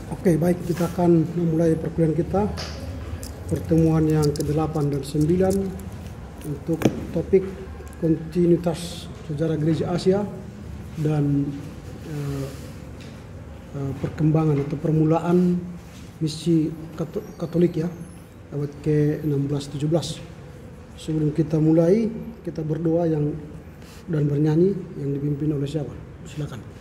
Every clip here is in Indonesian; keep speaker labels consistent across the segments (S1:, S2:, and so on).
S1: Oke, baik, kita akan memulai perkuliahan kita, pertemuan yang ke-8 dan 9 untuk topik kontinuitas sejarah Gereja Asia dan perkembangan atau permulaan misi Katolik ya, abad ke-16-17. Sebelum kita mulai, kita berdoa dan bernyanyi yang dipimpin oleh siapa? Silakan.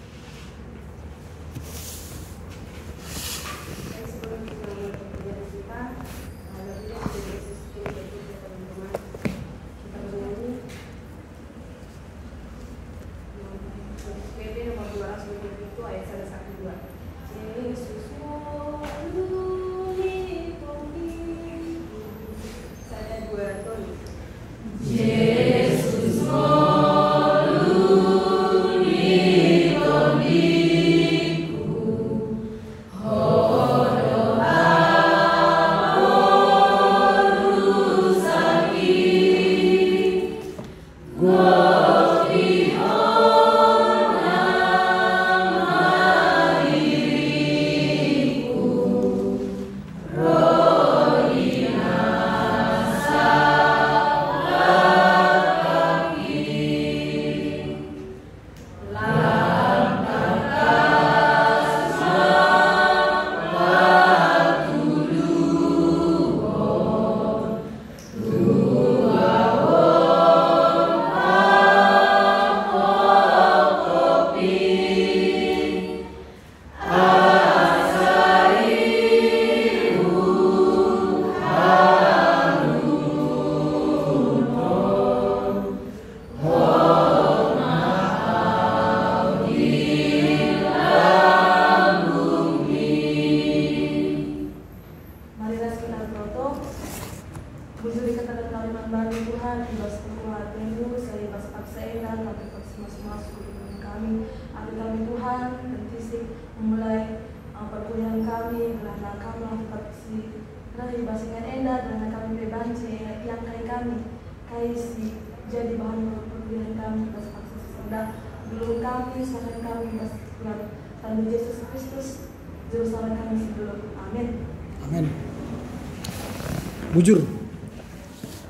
S1: Bujur.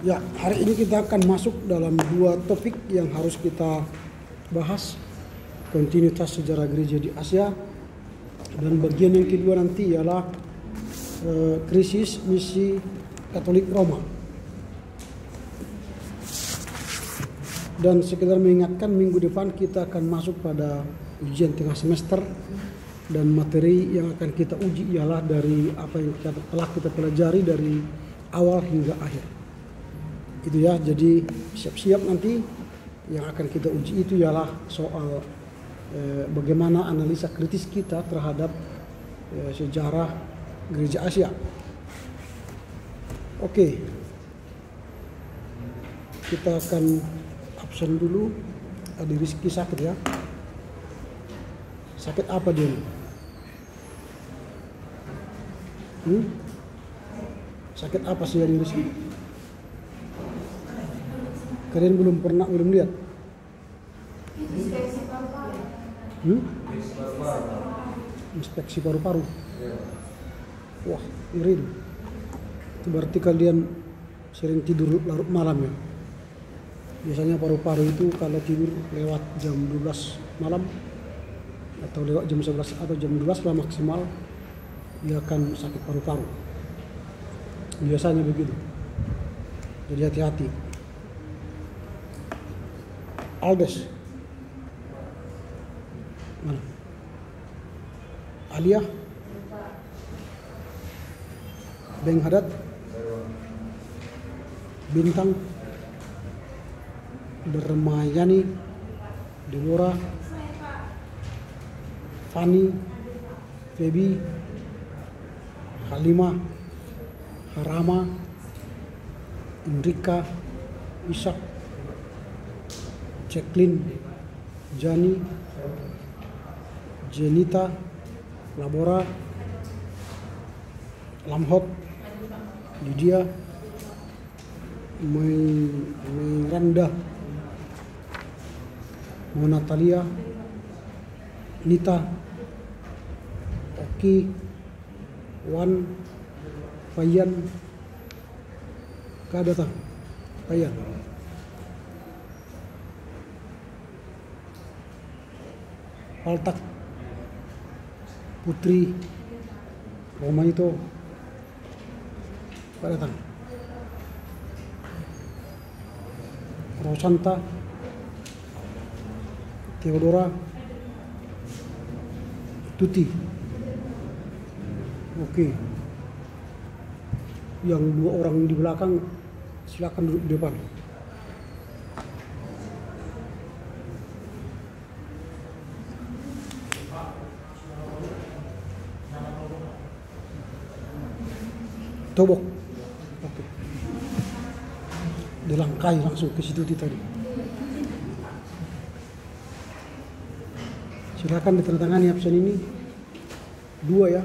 S1: Ya, hari ini kita akan masuk dalam dua topik yang harus kita bahas. Kontinuitas sejarah gereja di Asia, dan bagian yang kedua nanti ialah krisis misi Katolik Roma. Dan sekedar mengingatkan, minggu depan kita akan masuk pada ujian tengah semester, dan materi yang akan kita uji ialah dari apa yang telah kita pelajari dari awal hingga akhir. Itu ya, jadi siap-siap nanti yang akan kita uji itu ialah soal bagaimana analisa kritis kita terhadap sejarah Gereja Asia. Oke, kita akan absen dulu. Ada Rizky sakit ya. Sakit apa dia? Sakit apa sih yang Rizky? Kalian belum lihat? Inspeksi paru-paru. Wah, ngeri. Itu berarti kalian sering tidur larut malam ya. Biasanya paru-paru itu kalau tidur lewat jam 12 malam atau lewat jam 11 atau jam 12 lah maksimal, dia akan sakit paru-paru. Biasanya begitu. Jadi hati-hati. Aldes. Mana? Alia. Beng Hadat. Bintang. Dermayani. Deborah. Fani. Febi. Halimah. Harama, Indrika, Ishak, Jacqueline, Jani, Jenita, Labora, Lamhot, Lydia, Miranda, Natalia, Nita, Oki, Wan Payan Kadatang Payan. Paltak Putri Romanito Kadatang. Rosanta Theodora Tuti. Oke. Yang 2 orang di belakang silakan duduk di depan. Tobok. Oke. Dilangkai langsung ke situ tadi. Silakan ditandatangani absen ini 2 ya.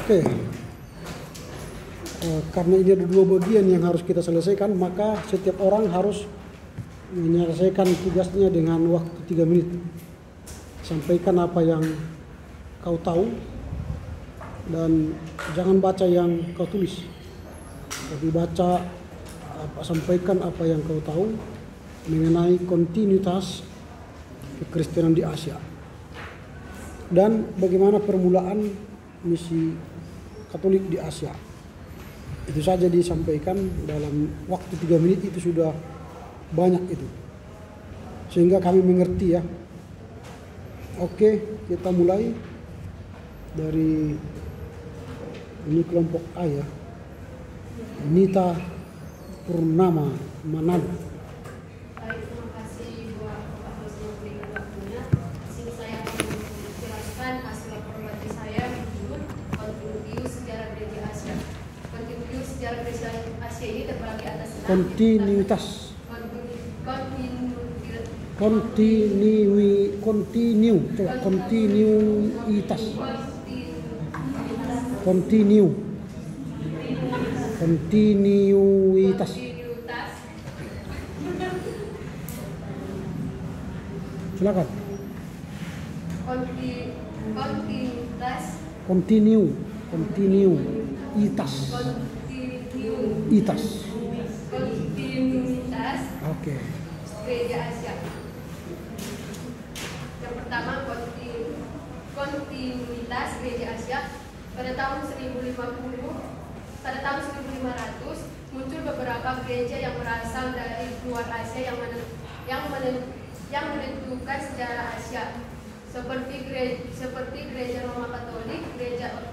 S1: Oke. Karena ini ada 2 bagian yang harus kita selesaikan, maka setiap orang harus menyelesaikan tugasnya dengan waktu 3 menit. Sampaikan apa yang kau tahu dan jangan baca yang kau tulis, tapi sampaikan apa yang kau tahu mengenai kontinuitas kekristenan di Asia dan bagaimana permulaan misi Katolik di Asia. Itu saja disampaikan dalam waktu 3 menit, itu sudah banyak itu. Sehingga kami mengerti ya. Oke, kita mulai dari ini kelompok A ya. Nita Purnama Manado.
S2: Baik, terima kasih buat Bapak Dosen yang memberikan waktunya. Di sini saya akan menjelaskan hasil laporan baca saya berjudul Kontinuitas Sejarah Gereja Asia. Kontinuitas Sejarah Gereja Asia ini terbagi atas 6.
S1: Kontinuitas. Kontinuitas. Silakan.
S2: Kontinuitas.
S1: Oke.
S2: Gereja Asia. Yang pertama, kontinuitas Gereja Asia. Pada tahun 1500 muncul beberapa gereja yang berasal dari luar Asia yang menentukan sejarah Asia, seperti gereja Roma Katolik, gereja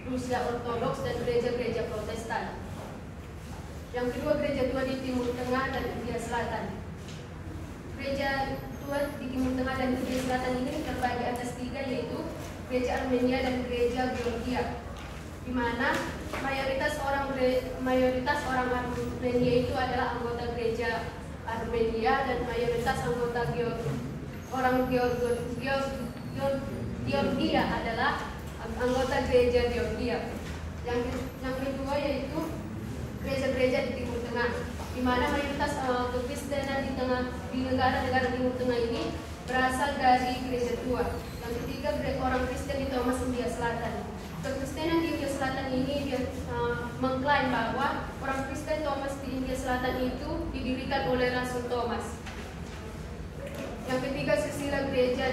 S2: Rusia Ortodoks, dan gereja-gereja Protestan. Yang kedua, gereja tua di Timur Tengah dan India Selatan. Gereja tua di Timur Tengah dan India Selatan ini terbagi atas 3, yaitu gereja Armenia dan gereja Georgia, di mana mayoritas orang Armenia itu adalah anggota gereja Armenia dan mayoritas anggota Georgia adalah anggota gereja Georgia. Yang kedua yaitu gereja-gereja di Timur Tengah, di mana mayoritas kekristenan di negara-negara Timur Tengah ini berasal dari gereja tua. Yang ketiga, orang Kristen di Thomas India Selatan. Kekristenan di India Selatan ini mengklaim bahwa orang Kristen Thomas di India Selatan itu didirikan oleh Rasul Thomas. Yang ketiga, silsilah gereja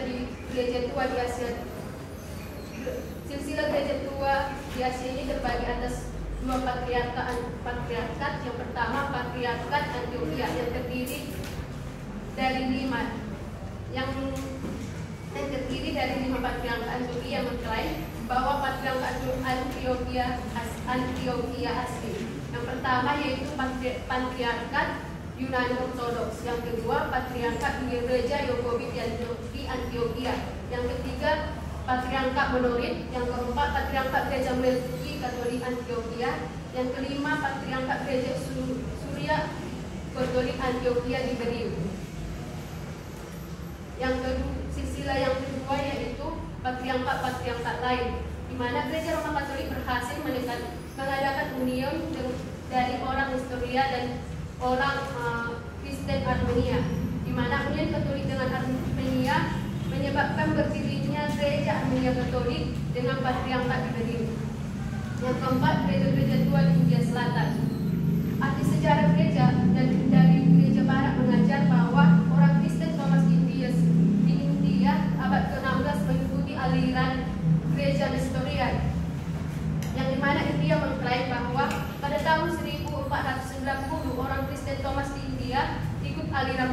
S2: tua di Asia. Silsilah gereja tua di Asia ini terbagi atas 2 patriarkat. Yang pertama, Patriarkat Antioquia yang terdiri dari 5 patriarkat Antioquia yang mengklaim bahwa patriarkat Antioquia asli. Yang pertama yaitu Patriarkat Yunani Ortodoks, yang kedua Patriarkat Gereja Yakobit di Antioquia, yang ketiga Patriarkat Menorit, yang keempat Patriarkat Gereja Melki Katolik Antioquia, yang kelima Patriarkat Gereja Surya Katolik Antioquia di Beriu. Silsilah yang kedua yaitu patriarkat lain, di mana Gereja Roma Katolik berhasil mengadakan union dari orang Historia dan orang Kristen Armenia, di mana union Katolik dengan Armenia menyebabkan berdirinya Gereja Armenia Katolik dengan patriarkat di Berlin. Yang keempat, gereja-gereja tua di India Selatan. Arti sejarah gereja dan dari gereja Barat mengajar bahwa orang Kristen Thomas di India abad ke-16 mengikuti aliran gereja Nestorian, yang dimana India mengklaim bahwa pada tahun 1490 orang Kristen Thomas di India ikut aliran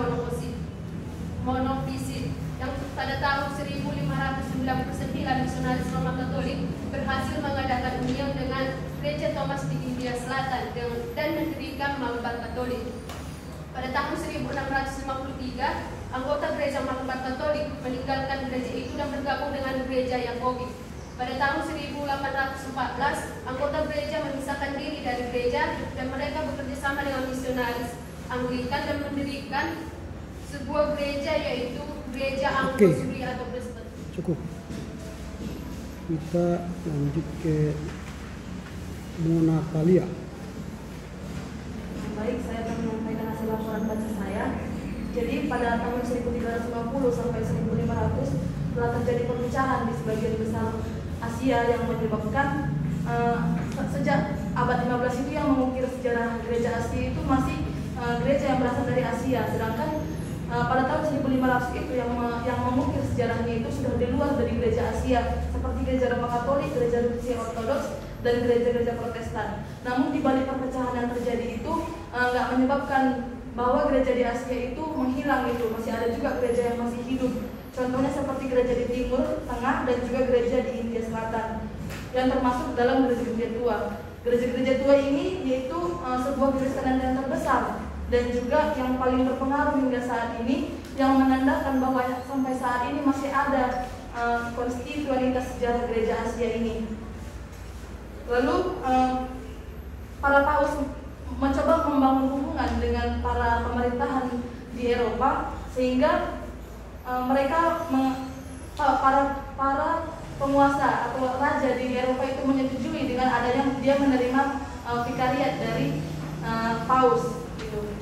S2: monofisit, yang pada tahun 1599 misionaris Roma Katolik berhasil mengadakan union dengan Gereja Thomas di India Selatan dan mendirikan Malabar Katolik. Pada tahun 1653, anggota Gereja Malabar Katolik meninggalkan gereja itu dan bergabung dengan Gereja Yakobit. Pada tahun 1814, anggota gereja memisahkan diri dari gereja dan mereka bekerja sama dengan misionaris Anglikan dan mendirikan sebuah gereja, yaitu Gereja Anglo-Surya atau Kristen.
S1: Cukup. Kita lanjut ke Mona Talia.
S3: Baik, saya akan menyampaikan hasil laporan baca saya. Jadi pada tahun 1350 sampai 1500 telah terjadi perpecahan di sebagian besar Asia yang menyebabkan sejak abad 15 itu yang mengukir sejarah gereja Asia itu masih gereja yang berasal dari Asia, sedangkan pada tahun 1500 itu yang mengukir sejarahnya itu sudah di luar dari gereja Asia, seperti gereja Roma Katolik, gereja Rusia Ortodoks, dan gereja-gereja Protestan. Namun di balik perpecahan yang terjadi itu nggak menyebabkan bahwa gereja di Asia itu menghilang itu, masih ada juga gereja yang masih hidup. Contohnya seperti gereja di Timur Tengah dan juga gereja di India Selatan yang termasuk dalam gereja-gereja tua. Gereja-gereja tua ini yaitu sebuah kekristenan yang terbesar dan juga yang paling berpengaruh hingga saat ini, yang menandakan bahwa sampai saat ini masih ada konstituenitas sejarah gereja Asia ini. Lalu para paus mencoba membangun hubungan dengan para pemerintahan di Eropa sehingga mereka para penguasa atau raja di Eropa itu menyetujui dengan adanya dia menerima vikariat dari paus.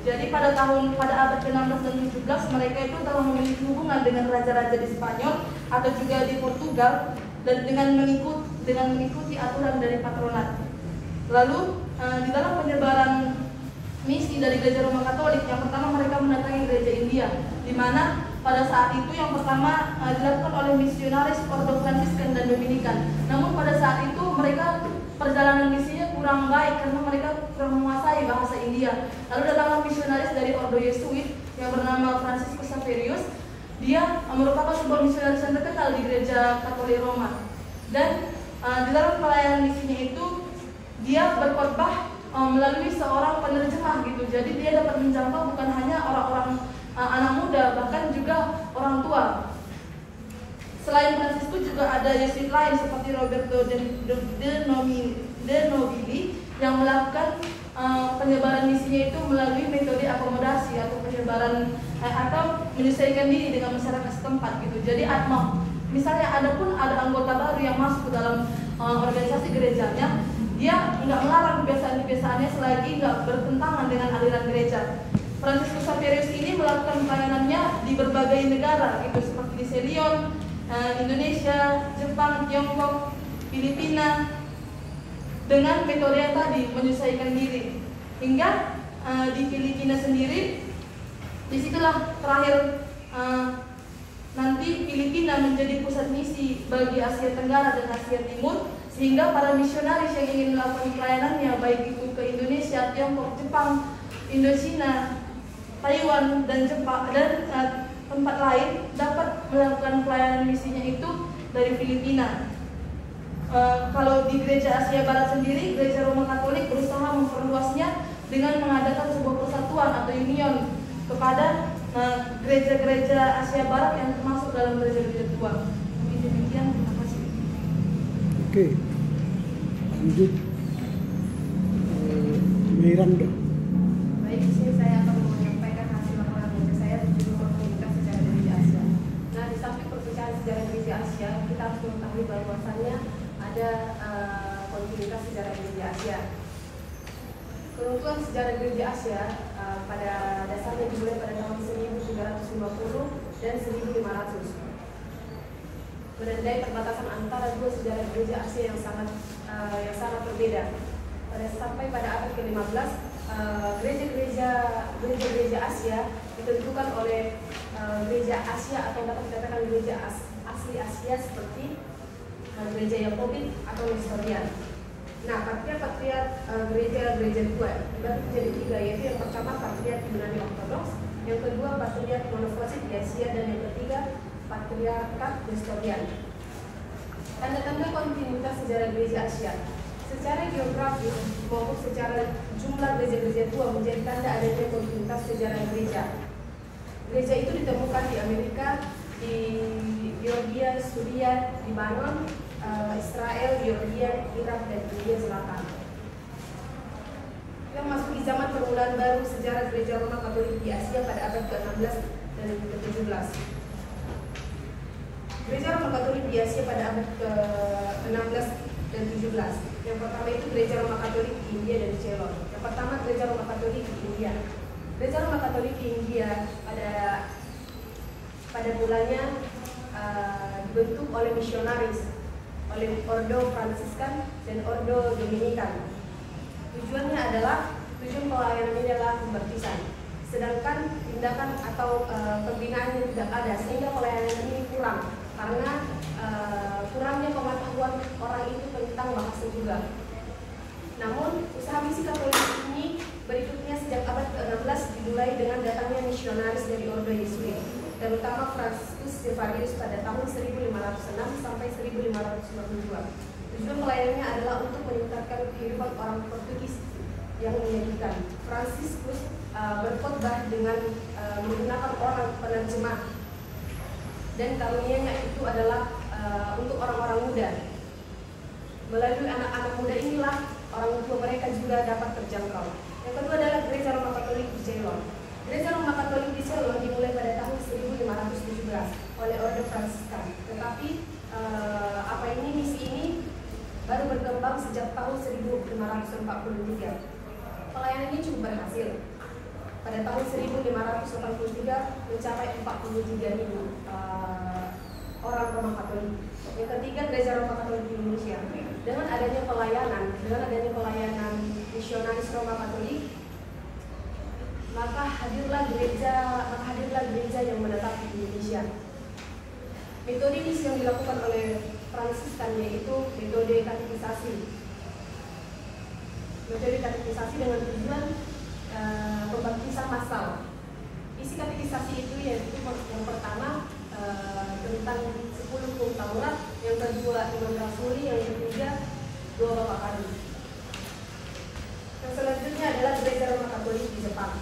S3: Jadi pada abad ke-16 dan 17 mereka itu telah memiliki hubungan dengan raja-raja di Spanyol atau juga di Portugal dan dengan mengikuti aturan dari patronat. Lalu di dalam penyebaran misi dari Gereja Roma Katolik, yang pertama mereka mendatangi gereja India, di mana pada saat itu yang pertama dilakukan oleh misionaris Ordo Fransiskan dan Dominikan. Namun pada saat itu mereka perjalanan misinya kurang baik karena mereka kurang menguasai bahasa India. Lalu datanglah misionaris dari Ordo Yesuit yang bernama Franciscus Xaverius. Dia merupakan sebuah misionaris yang terkenal di gereja Katolik Roma. Dan di dalam pelayanan misinya itu dia berkhotbah melalui seorang penerjemah gitu. Jadi dia dapat menjangkau bukan hanya orang-orang anak muda, bahkan juga orang tua. Selain Franciscus juga ada Yesuit lain seperti Roberto de Nobili yang melakukan penyebaran misinya itu melalui metode akomodasi atau penyebaran atau menyesuaikan diri dengan masyarakat setempat gitu. Jadi misalnya ada anggota baru yang masuk ke dalam organisasi gerejanya, dia nggak melarang kebiasaan-kebiasaannya selagi nggak bertentangan dengan aliran gereja. Franciscus Xaverius ini melakukan pelayanannya di berbagai negara gitu, seperti di Selion, Indonesia, Jepang, Tiongkok, Filipina, dengan metode yang tadi menyesuaikan diri. Hingga di Filipina sendiri, disitulah terakhir nanti Filipina menjadi pusat misi bagi Asia Tenggara dan Asia Timur, sehingga para misionaris yang ingin melakukan pelayanannya baik itu ke Indonesia, Tiongkok, Jepang, Indochina, Taiwan dan Jepang dan tempat lain dapat melakukan pelayanan misinya itu dari Filipina. Kalau di gereja Asia Barat sendiri, gereja Roma Katolik berusaha memperluasnya dengan mengadakan sebuah persatuan atau union kepada gereja-gereja Asia Barat yang termasuk dalam gereja-gereja tua. Mungkin demikian, terima kasih.
S1: Oke, lanjut Miranda.
S4: Baik, di sini saya akan menyampaikan hasil laporan baca saya di judul komunitas sejarah gereja Asia.
S2: Asia. Keruntuhan sejarah gereja Asia pada dasarnya dimulai pada tahun 1350 dan 1500. Menandai perbatasan antara dua sejarah gereja Asia yang sangat berbeda. Sampai pada abad ke-15, gereja Asia ditentukan oleh gereja Asia atau dapat dikatakan gereja asli Asia seperti gereja Yakobit atau Nestorian. Nah, patriark gereja tua dibagi menjadi 3, yaitu yang pertama patriark Yunani Ortodoks, yang kedua patriark monofosit di Asia, dan yang ketiga patriarkat Nestorian. Tanda-tanda kontinuitas sejarah gereja Asia. Secara geografis maupun secara jumlah gereja-gereja tua menjadi tanda adanya kontinuitas sejarah gereja. Gereja itu ditemukan di Amerika, di Georgia, Suriah, Lebanon, Israel, Yordan, Irak, dan India Selatan. Yang masuk di zaman permulaan baru sejarah gereja Roma Katolik di Asia pada abad ke-16 dan ke-17. Gereja Roma Katolik di Asia pada abad ke-16 dan 17. Yang pertama itu gereja Roma Katolik di India dan Ceylon. Yang pertama gereja Roma Katolik di India. Gereja Roma Katolik di India pada mulanya dibentuk oleh misionaris, oleh Ordo Fransiskan dan Ordo Dominikan. Tujuan pelayanan ini adalah pembaptisan. Sedangkan tindakan atau pembinaan yang tidak ada, sehingga pelayanan ini kurang karena kurangnya pengetahuan orang itu tentang bahasa juga. Namun usaha misi Katolik ini berikutnya sejak abad ke-16 dimulai dengan datangnya misionaris dari Ordo Yesuit, terutama Franciscus Xaverius pada tahun 1506 sampai 1552. Tujuan pelayanannya adalah untuk meningkatkan kehidupan orang Portugis yang menyedihkan. Franciscus berkhotbah dengan menggunakan orang penerjemah, dan karunia-Nya itu adalah untuk orang-orang muda. Melalui anak-anak muda inilah orang tua mereka juga dapat terjangkau. Yang kedua adalah gereja Roma Katolik di Ceylon. Gereja Roma Katolik di Ceylon dimulai pada tahun 1517 oleh Ordo Fransiskan. Tetapi misi ini baru berkembang sejak tahun 1543. Pelayanan ini cukup berhasil. Pada tahun 1583 mencapai 43.000 orang Roma Katolik. Yang ketiga, gereja Roma Katolik di Indonesia. Dengan adanya pelayanan misionaris Roma Katolik, maka hadirlah gereja yang menetap di Indonesia. Metode misi yang dilakukan oleh Fransiskan yaitu metode katekisasi. Metode katekisasi dengan tujuan pembaptisan massal. Isi katekisasi itu yaitu yang pertama tentang 10 hukum Taurat, yang kedua iman rasuli, yang ketiga 2 Bapa Kami. Yang selanjutnya adalah gereja Roma Katolik di Jepang.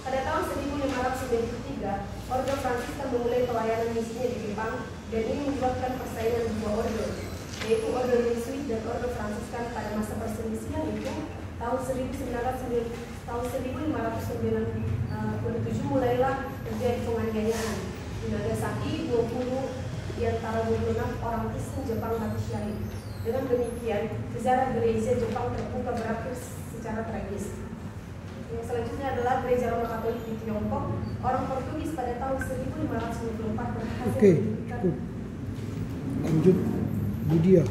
S2: Pada tahun 1593, Ordo Fransiskan memulai pelayanan misinya di Jepang, dan ini menyebabkan persaingan dua ordo, yaitu Ordo Yesuit dan Ordo Fransiskan. Pada masa perselisihan itu tahun 1597 mulailah terjadi penganiayaan di Nagasaki. 20 di antara 26 orang Kristen Jepang mati syahid. Dengan demikian, sejarah gereja Jepang terbuka berakhir secara tragis. Yang selanjutnya adalah gereja Roma Katolik di Tiongkok. Orang Portugis pada tahun 1594 berhasil.
S1: Oke, cukup. Lanjut, Budia.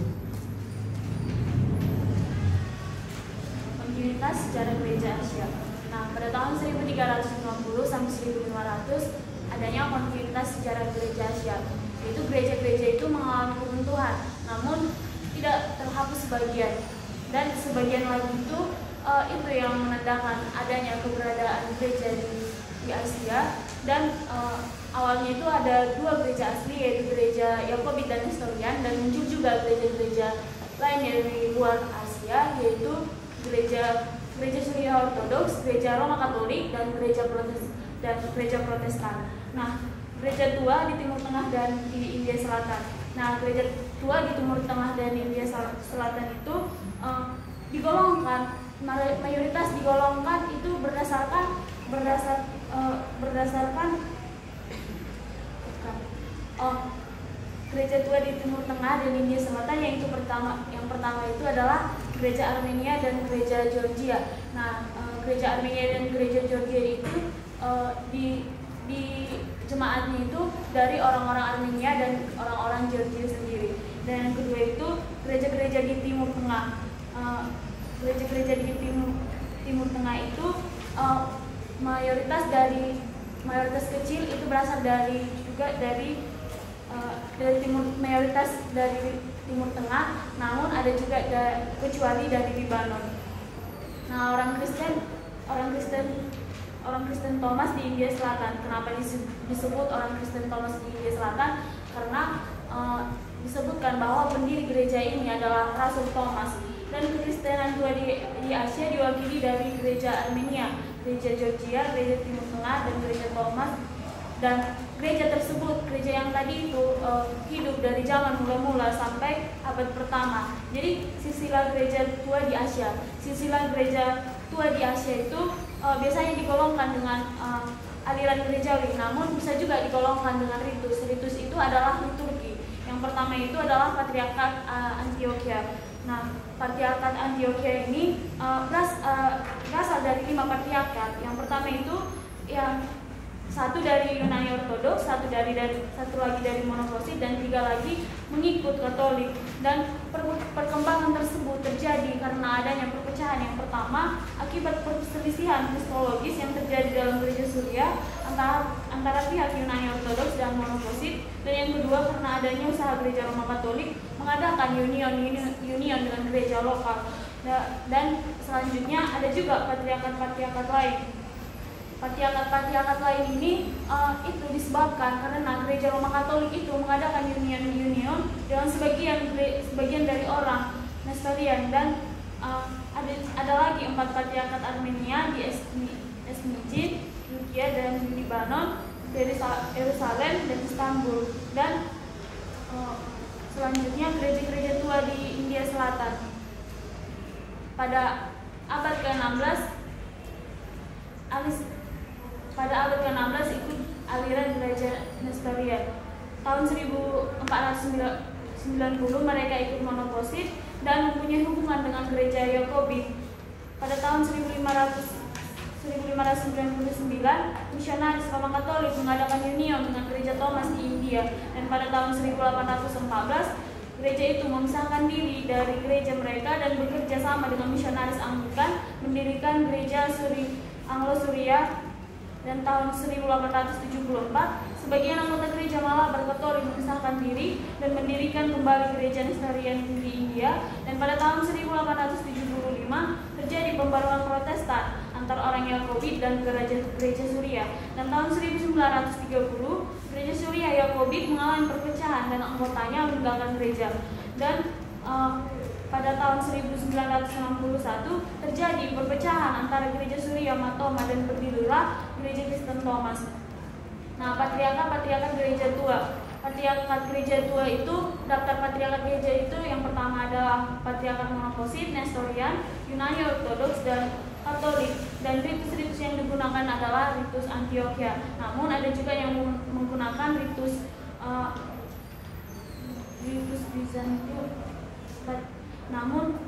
S3: Kontinuitas sejarah gereja Asia. Nah, pada tahun 1350 sampai 1500 adanya kontinuitas sejarah gereja Asia, yaitu gereja-gereja itu mengalami keruntuhan, namun tidak terhapus sebagian, dan sebagian lagi itu yang menandakan adanya keberadaan gereja di Asia. Dan awalnya itu ada 2 gereja asli, yaitu gereja Yakobit dan Nestorian, dan muncul juga gereja-gereja lain dari luar Asia, yaitu gereja Syria Ortodoks, gereja Roma Katolik, dan gereja Protestan. Nah, gereja tua di Timur Tengah dan di India Selatan. Nah, gereja tua di Timur Tengah dan India Selatan itu digolongkan, mayoritas digolongkan itu berdasarkan gereja tua di Timur Tengah dan India Selatan, yaitu yang pertama itu adalah gereja Armenia dan gereja Georgia. Nah, gereja Armenia dan gereja Georgia itu di jemaatnya itu dari orang-orang Armenia dan orang-orang Georgia sendiri. Dan yang kedua itu gereja-gereja di Timur Tengah. Gereja-gereja di Timur Tengah itu mayoritas kecil itu berasal dari mayoritas dari Timur Tengah, namun ada juga kecuali dari Libanon. Nah, orang Kristen Thomas di India Selatan. Kenapa disebut orang Kristen Thomas di India Selatan? Karena disebutkan bahwa pendiri gereja ini adalah Rasul Thomas. Dan kekristenan tua di Asia diwakili dari gereja Armenia, gereja Georgia, gereja Timur Tengah, dan gereja Thomas. Dan gereja tersebut, gereja yang tadi itu hidup dari zaman mula-mula sampai abad pertama. Jadi silsilah gereja tua di Asia. Silsilah gereja tua di Asia itu biasanya digolongkan dengan aliran gerejawi, namun bisa juga digolongkan dengan ritus. Ritus itu adalah liturgi. Yang pertama itu adalah Patriarkat Antioquia. Nah, Patriarkat Antioquia ini berasal dari 5 patriarkat. Yang pertama itu yang satu dari Yunani Ortodoks, satu lagi dari monofosit, dan 3 lagi mengikut Katolik. Dan perkembangan tersebut terjadi karena adanya perpecahan. Yang pertama, akibat perselisihan kristologis yang terjadi dalam gereja Suria antara pihak Yunani Ortodoks dan monofosit. Dan yang kedua, karena adanya usaha gereja Roma Katolik mengadakan union dengan gereja lokal. Dan selanjutnya ada juga patriarkat lain. Patriarkat lain ini itu disebabkan karena gereja Roma Katolik itu mengadakan union dengan sebagian dari orang Nestorian. Dan ada lagi 4 patriarkat Armenia di Esmijin, Turki, dan Libanon, dari Yerusalem dan Istanbul. Dan selanjutnya gereja-gereja tua di India Selatan. Pada abad ke-16 ikut aliran gereja Nestorian. Tahun 1490 mereka ikut monofosit dan mempunyai hubungan dengan gereja Yakobit. Pada tahun 1599, misionaris Roma Katolik mengadakan union dengan gereja Thomas di India. Dan pada tahun 1814, gereja itu memisahkan diri dari gereja mereka dan bekerja sama dengan misionaris Anglikan mendirikan gereja Anglo-Suria. Dan tahun 1874, sebagian anggota gereja Malabar Katolik memisahkan diri dan mendirikan kembali gereja Nestorian di India. Dan pada tahun 1875 terjadi pembaruan Protestan antara orang Yakobit dan gereja Suria. Dan tahun 1930 gereja Suria Yakobit mengalami perpecahan dan anggotanya meninggalkan gereja. Dan pada tahun 1961 terjadi perpecahan antara gereja Suria Matoma dan berdirilah gereja Kristen Thomas. Nah, patriarkat gereja tua. Patriarkat gereja tua itu, daftar patriarkat gereja itu yang pertama adalah patriarkat monofosit, Nestorian, Yunani Ortodoks, dan Katolik. Dan ritus-ritus yang digunakan adalah ritus Antioquia. Namun ada juga yang menggunakan ritus Bizantium. Namun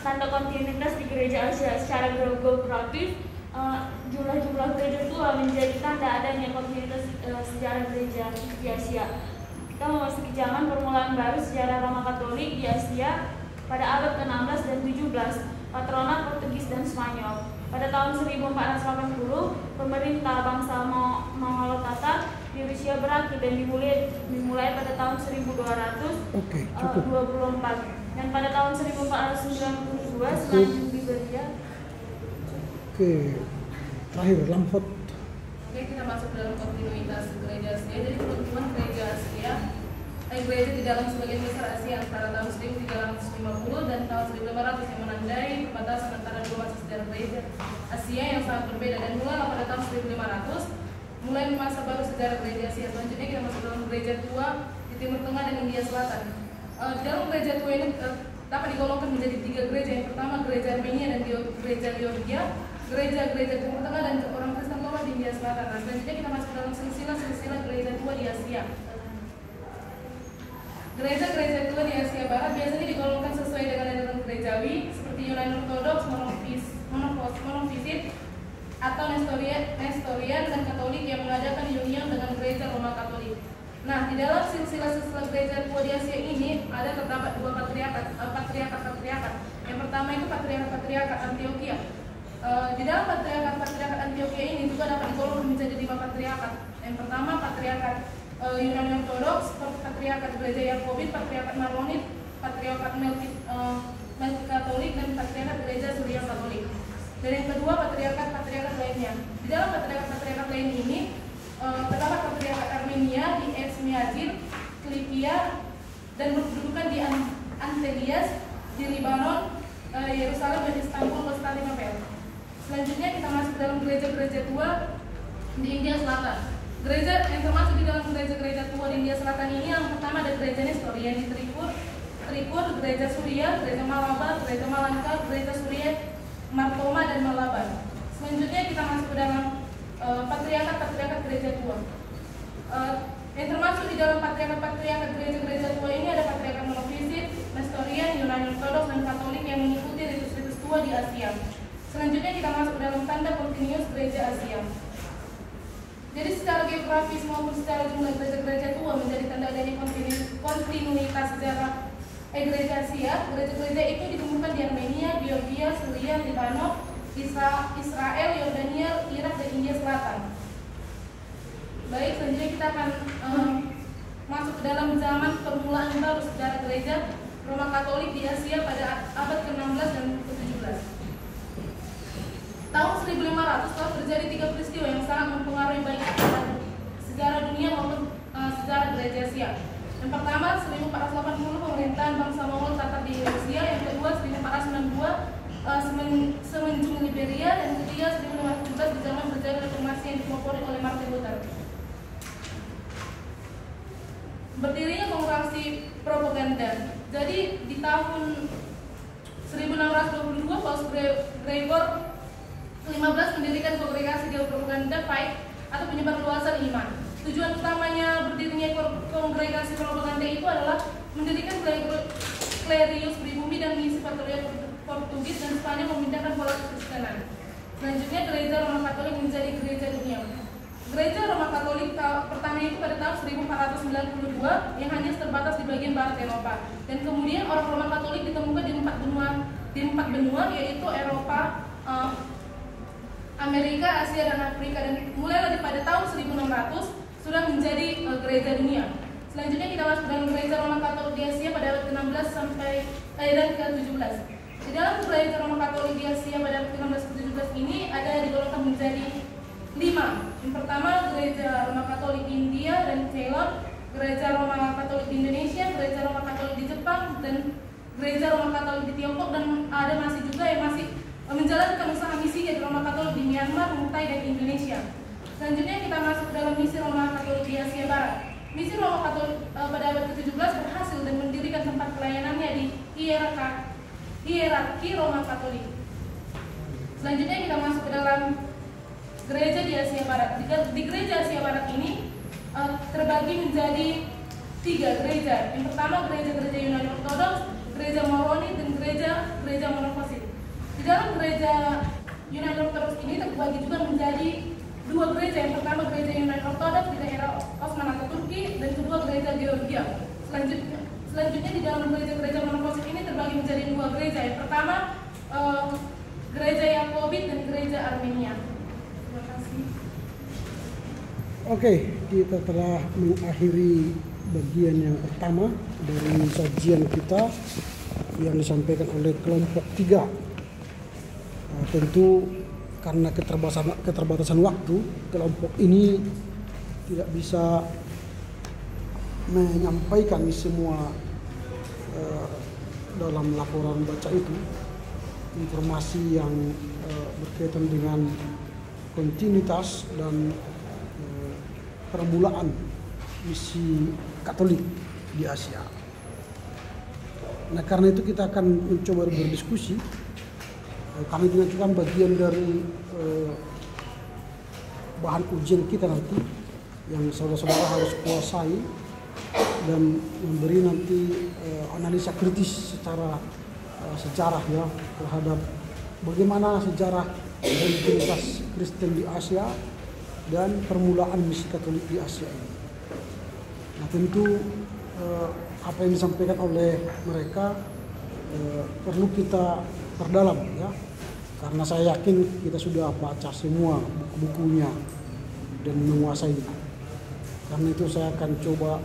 S3: tanda kontinuitas di gereja Asia secara geografis, jumlah gereja tua menjadi tanda adanya kontinuitas sejarah gereja di Asia. Kita memasuki zaman permulaan baru sejarah Roma Katolik di Asia pada abad ke-16 dan 17, patronat Portugis dan Spanyol. Pada tahun 1480, pemerintah bangsa Mongol-Tatar di Rusia berakhir dan dimulai pada tahun 1224. Dan pada tahun 1492 selanjutnya Liberia.
S1: Terakhir Lamhot.
S4: Kita masuk dalam kontinuitas gereja Asia. Jadi teman-teman, gereja Asia, gereja di dalam sebagian besar Asia antara tahun 1350 dan tahun 1500 yang menandai perbatasan antara dua masa sejarah gereja Asia yang sangat berbeda. Dan mulai pada tahun 1500 mulai masa baru sejarah gereja Asia. Selanjutnya kita masuk dalam gereja tua di Timur Tengah dan India Selatan. Di dalam gereja tua ini dapat digolongkan menjadi 3 gereja. Yang pertama gereja Armenia dan gereja Georgia, gereja Timur Tengah, dan orang Kristen Thomas di India Selatan. Nah, selanjutnya kita masuk dalam silsilah gereja tua di Asia. Gereja-gereja tua di Asia Barat biasanya digolongkan sesuai dengan aliran gerejawi seperti Yunani Ortodoks, Monofisit, atau Nestorian dan Katolik yang mengadakan union dengan gereja Roma Katolik. Nah, di dalam silsilah gereja tua di Asia ini terdapat dua patriarkat. Yang pertama itu patriarkat Antioquia. Di dalam patriarkat Antioquia ini juga dapat digolong menjadi 5 patriarkat. Yang pertama patriarkat Yunani Ortodoks, patriarkat gereja Yakobit, patriarkat Maronit, patriarkat Melkitolik, dan patriarkat gereja Suria Katolik. Dan yang kedua patriarkat lainnya. Di dalam patriarkat lain ini terdapat patriarkat Armenia di Esmiagir, Kilikia, dan berkedudukan di Antelias, di Libanon, Yerusalem, dan Istanbul, Konstantinopel. Selanjutnya kita masuk dalam gereja-gereja tua di India Selatan. Gereja yang termasuk di dalam gereja-gereja tua di India Selatan ini yang pertama ada gereja Nestorian di Tripur, gereja Suria, gereja Malabar, gereja Malangka, gereja Suria, Martoma, dan Malabar. Selanjutnya kita masuk ke dalam patriarkat gereja tua. Yang termasuk di dalam patriarkat gereja tua ini ada patriarkat Monofisit, Nestorian, Yunani Ortodoks, dan Katolik yang mengikuti ritus-ritus tua di Asia. Selanjutnya kita masuk dalam tanda kontinus gereja Asia. Jadi secara geografis maupun secara jumlah gereja-gereja tua menjadi tanda adanya kontinuitas sejarah gereja Asia. Gereja-gereja itu ditemukan di Armenia, Georgia, Syria, Libanon, Israel, Yordania, Irak, dan India Selatan. Baik, selanjutnya kita akan masuk ke dalam zaman permulaan baru sejarah gereja Roma Katolik di Asia pada abad ke-16 dan ke-17. Tahun 1500 telah terjadi 3 peristiwa yang sangat mempengaruhi baik sejarah dunia maupun sejarah gereja Asia. Yang pertama, 1480 pemerintahan bangsa Mongol Tatar di Rusia. Yang kedua, 1492 semenanjung Liberia. Dan ketiga, 1517 di zaman berjalan reformasi yang dipelopori oleh Martin Luther. Berdirinya kongregasi propaganda. Jadi di tahun 1622 Paus Gregor 15 mendirikan kongregasi propaganda Fight atau penyebar luasan iman. Tujuan utamanya berdirinya kongregasi propaganda itu adalah mendirikan klerius pribumi dan misi patriot Portugis dan Spanyol memindahkan pola Kristenan. Selanjutnya gereja Roma Katolik menjadi gereja dunia. Gereja Roma Katolik pertama itu pada tahun 1492 yang hanya terbatas di bagian barat Eropa. Dan kemudian orang Roma Katolik ditemukan di empat benua yaitu Eropa, Amerika, Asia, dan Afrika. Dan mulai pada tahun 1600 sudah menjadi gereja dunia. Selanjutnya kita masuk dalam gereja Roma Katolik di Asia pada abad ke-16 sampai dan ke-17. Di dalam gereja Roma Katolik di Asia pada abad ke-16 ke 17 ini ada digolongkan menjadi 5. Yang pertama gereja Roma Katolik di India dan Ceylon, gereja Roma Katolik di Indonesia, gereja Roma Katolik di Jepang, dan gereja Roma Katolik di Tiongkok, dan ada masih juga yang masih menjalankan usaha misi yaitu Roma Katolik di Myanmar, Mutai, dan Indonesia. Selanjutnya kita masuk dalam misi Roma Katolik di Asia Barat. Misi Roma Katolik pada abad ke-17 berhasil dan mendirikan tempat pelayanannya di hierarki Roma Katolik. Selanjutnya kita masuk ke dalam gereja di Asia Barat. Di gereja Asia Barat ini terbagi menjadi 3 gereja. Yang pertama gereja Yunani Ortodoks, gereja Maronit, dan gereja Monofisit. Di dalam gereja Yunani Ortodoks ini terbagi juga menjadi 2 gereja. Yang pertama gereja Yunani Ortodoks di daerah Osman atau Turki, dan kedua gereja Georgia. Selanjutnya di dalam gereja Monofisit ini terbagi menjadi 2 gereja. Yang pertama gereja Yakobit dan gereja Armenia. Terima kasih.
S1: Oke, kita telah mengakhiri bagian yang pertama dari sajian kita yang disampaikan oleh kelompok 3. Tentu karena keterbatasan waktu, kelompok ini tidak bisa menyampaikan semua dalam laporan baca itu informasi yang berkaitan dengan kontinuitas dan permulaan misi Katolik di Asia. Nah, karena itu kita akan mencoba berdiskusi. Kami mengajukan bagian dari bahan ujian kita nanti yang saudara-saudara harus kuasai dan memberi nanti analisa kritis secara sejarah ya terhadap bagaimana sejarah religiusitas Kristen di Asia dan permulaan misi Katolik di Asia ini. Nah tentu apa yang disampaikan oleh mereka perlu kita perdalam ya, karena saya yakin kita sudah baca semua buku-bukunya dan menguasainya. Karena itu saya akan coba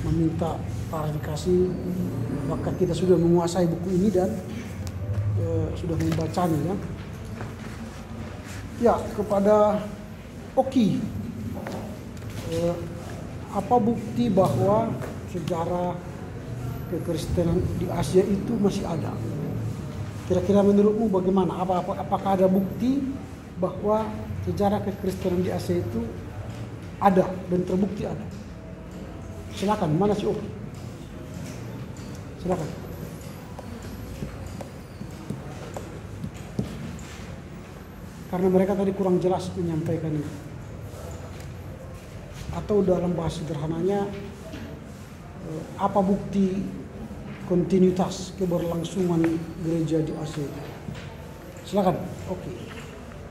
S1: meminta klarifikasi apakah kita sudah menguasai buku ini dan sudah membacanya ya. Ya, kepada Oki, apa bukti bahwa sejarah kekristenan di Asia itu masih ada? Kira-kira menurutmu bagaimana? Apakah ada bukti bahwa sejarah kekristenan di Asia itu ada dan terbukti ada? Silakan, mana si Oki? Silakan. Karena mereka tadi kurang jelas menyampaikan itu. Atau dalam bahasa sederhananya, apa bukti kontinuitas keberlangsungan gereja di Asia? Silakan, Oki.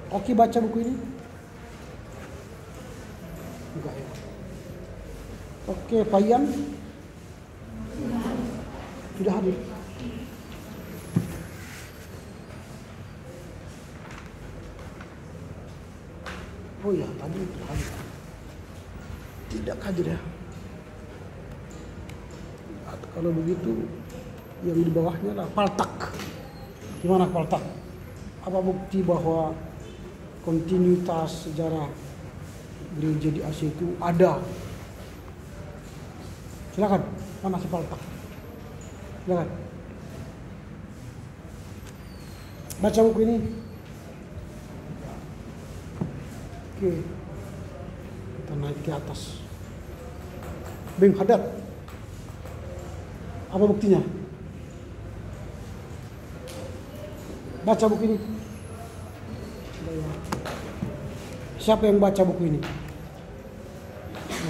S1: Oki baca buku ini? Enggak ya. Oke, Pak Ian? Sudah hadir. Oh ya, tadi tidak hadir. Tidak hadir ya. Kalau begitu, yang di bawahnya lah Paltak. Gimana Paltak? Apa bukti bahwa kontinuitas sejarah gereja di Asia itu ada? Silakan, mana si Paltak? Silakan. Baca buku ini. Oke. Kita naik ke atas. Beng Haddad. Apa buktinya? Baca buku ini. Siapa yang baca buku ini?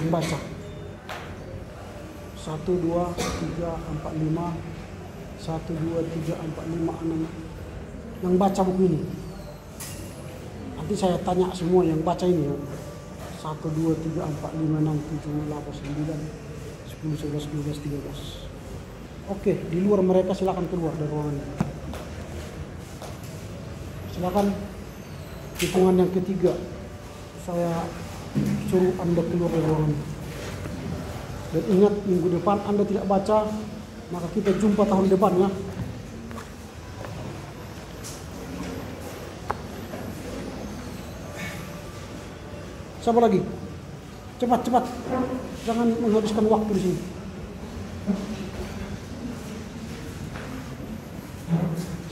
S1: Yang baca. 1, 2, 3, 4, 5. 1, 2, 3, 4, 5, 6. Yang baca buku ini. Nanti saya tanya semua yang baca ini ya. 1, 2, 3, 4, 5, 6, 7, 8, 9, 10, 11, 12, 13. Oke, di luar mereka silakan keluar dari ruangan ini. Silakan hitungan yang ketiga. Saya suruh Anda keluar dari ruangan ini. Dan ingat, minggu depan Anda tidak baca, maka kita jumpa tahun depan ya. Siapa lagi? Cepat. Jangan menghabiskan waktu di sini.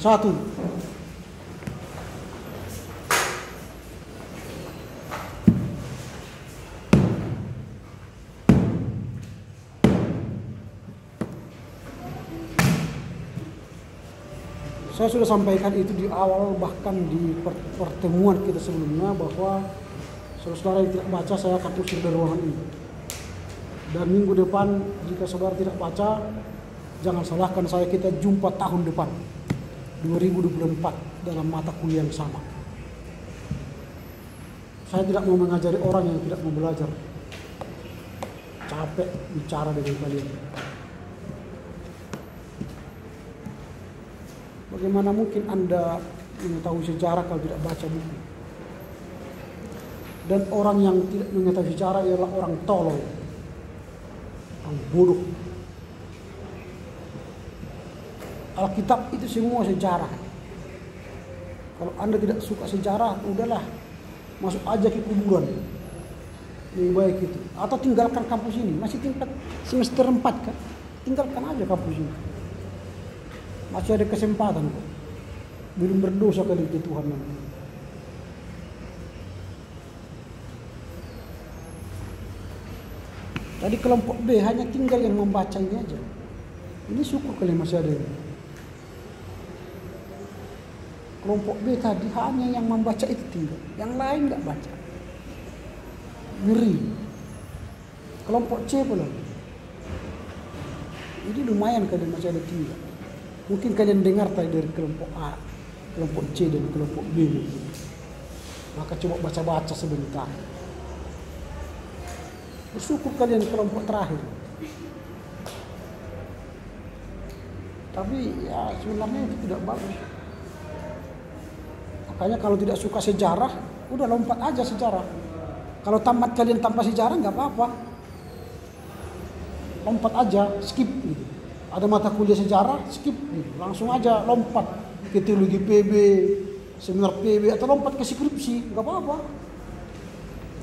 S1: Satu. Saya sudah sampaikan itu di awal, bahkan di pertemuan kita sebelumnya, bahwa saudara yang tidak baca saya akan usir dari ruangan ini. Dan minggu depan jika saudara tidak baca, jangan salahkan saya, kita jumpa tahun depan 2024 dalam mata kuliah yang sama. Saya tidak mau mengajari orang yang tidak mau belajar. Capek bicara dengan kalian. Bagaimana mungkin Anda mengetahui sejarah kalau tidak baca buku? Dan orang yang tidak mengetahui sejarah ialah orang tolol, orang bodoh. Alkitab itu semua sejarah. Kalau Anda tidak suka sejarah, udahlah, masuk aja ke kuburan. Lebih baik itu. Atau tinggalkan kampus ini. Masih tingkat semester 4 kan? Tinggalkan aja kampus ini. Masih ada kesempatan kok. Belum berdosa kali ke Tuhan nanti. Tadi kelompok B hanya tinggal yang membaca ini aja. Ini syukur kali masih ada ini. Kelompok B tadi hanya yang membaca itu tinggal. Yang lain nggak baca. Ngeri. Kelompok C pula. Ini lumayan kalian masih ada 3. Mungkin kalian dengar tadi dari kelompok A, kelompok C, dan kelompok B. Maka coba baca-baca sebentar. Bersyukur kalian kelompok terakhir. Tapi ya sebenarnya itu tidak bagus. Makanya kalau tidak suka sejarah, udah lompat aja sejarah. Kalau tamat kalian tanpa sejarah nggak apa-apa. Lompat aja, skip gitu. Ada mata kuliah sejarah, skip gitu. Langsung aja lompat ke teologi PB, seminar PB, atau lompat ke skripsi, nggak apa-apa.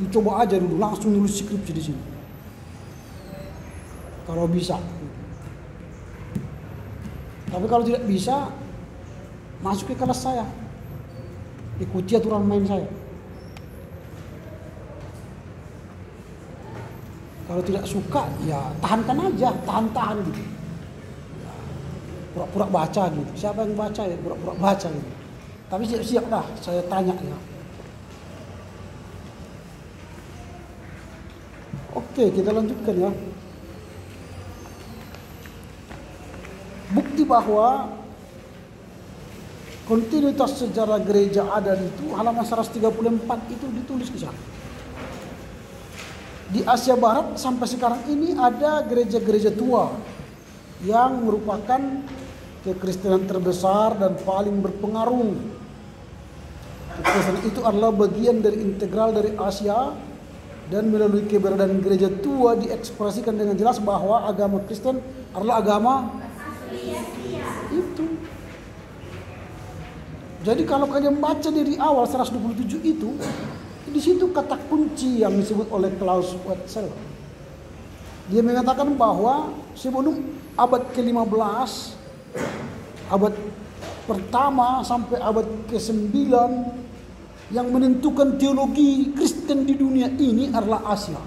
S1: Coba aja dulu, langsung nulis skripsi di sini. Kalau bisa. Tapi kalau tidak bisa, masuk ke kelas saya. Ikuti aturan main saya. Kalau tidak suka, ya tahankan aja, tahan-tahan gitu. Ya, pura-pura baca gitu. Siapa yang baca ya pura-pura baca gitu. Tapi siap-siap dah, saya tanya ya. Oke, kita lanjutkan ya. Bukti bahwa kontinuitas sejarah gereja ada itu halaman 134 itu ditulis di sana. Di Asia Barat sampai sekarang ini ada gereja-gereja tua yang merupakan kekristenan terbesar dan paling berpengaruh. Kekristenan itu adalah bagian dari integral dari Asia dan melalui keberadaan gereja tua diekspresikan dengan jelas bahwa agama Kristen adalah agama itu. Jadi kalau kalian baca dari awal 127 itu, di situ kata kunci yang disebut oleh Klaus Wetzel. Dia mengatakan bahwa sebelum abad ke-15, abad pertama sampai abad ke-9, yang menentukan teologi Kristen di dunia ini adalah Asia.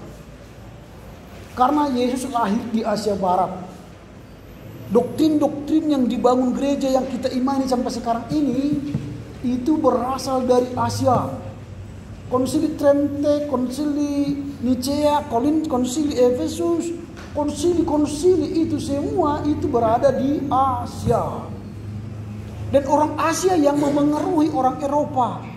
S1: Karena Yesus lahir di Asia Barat. Doktrin-doktrin yang dibangun gereja yang kita imani sampai sekarang ini itu berasal dari Asia. Konsili Trente, konsili Nicea, konsili Efesus, konsili-konsili itu semua itu berada di Asia. Dan orang Asia yang memengaruhi orang Eropa.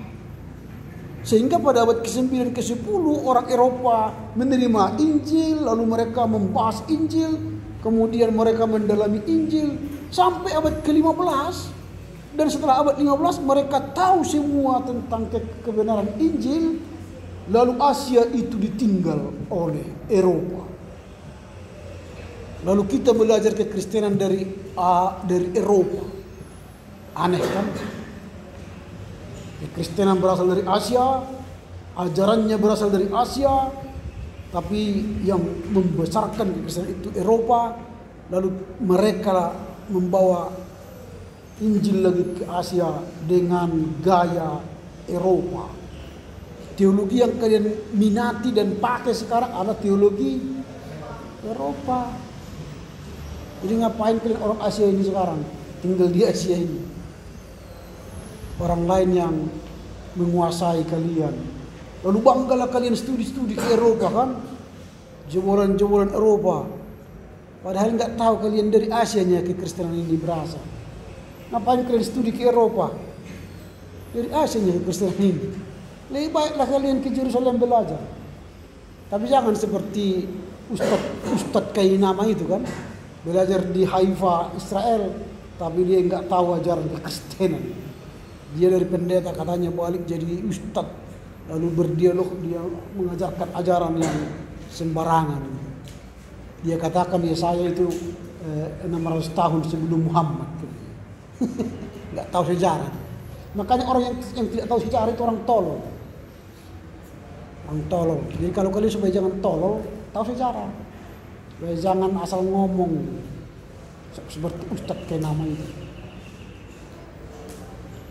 S1: Sehingga pada abad ke-9 ke-10 orang Eropa menerima Injil, lalu mereka membahas Injil, kemudian mereka mendalami Injil sampai abad ke-15. Dan setelah abad 15 mereka tahu semua tentang kebenaran Injil. Lalu Asia itu ditinggal oleh Eropa. Lalu kita belajar kekristenan dari Eropa. Aneh kan? Kekristenan berasal dari Asia, ajarannya berasal dari Asia, tapi yang membesarkan kekristenan itu Eropa. Lalu mereka membawa Injil lagi ke Asia dengan gaya Eropa. Teologi yang kalian minati dan pakai sekarang adalah teologi Eropa. Jadi ngapain kalian orang Asia ini sekarang tinggal di Asia ini? Orang lain yang menguasai kalian. Lalu banggalah kalian studi-studi ke Eropa kan? Jebolan-jebolan Eropa. Padahal nggak tahu kalian dari Asianya kekristenan ini berasal. Ngapain kalian studi ke Eropa? Dari Asianya kekristenan ini. Lebih baiklah kalian ke Yerusalem belajar. Tapi jangan seperti Ustadz Kainama itu kan. Belajar di Haifa, Israel. Tapi dia nggak tahu ajaran kekristenan. Dia dari pendeta katanya balik jadi Ustadz. Lalu berdialog, dia mengajarkan ajaran yang sembarangan. Dia katakan ya saya itu 600 tahun sebelum Muhammad. Nggak tahu sejarah. Makanya orang yang tidak tahu sejarah itu orang tolol. Orang tolol. Jadi kalau kalian supaya jangan tolol, tahu sejarah. Supaya jangan asal ngomong seperti Ustadz Kainama itu.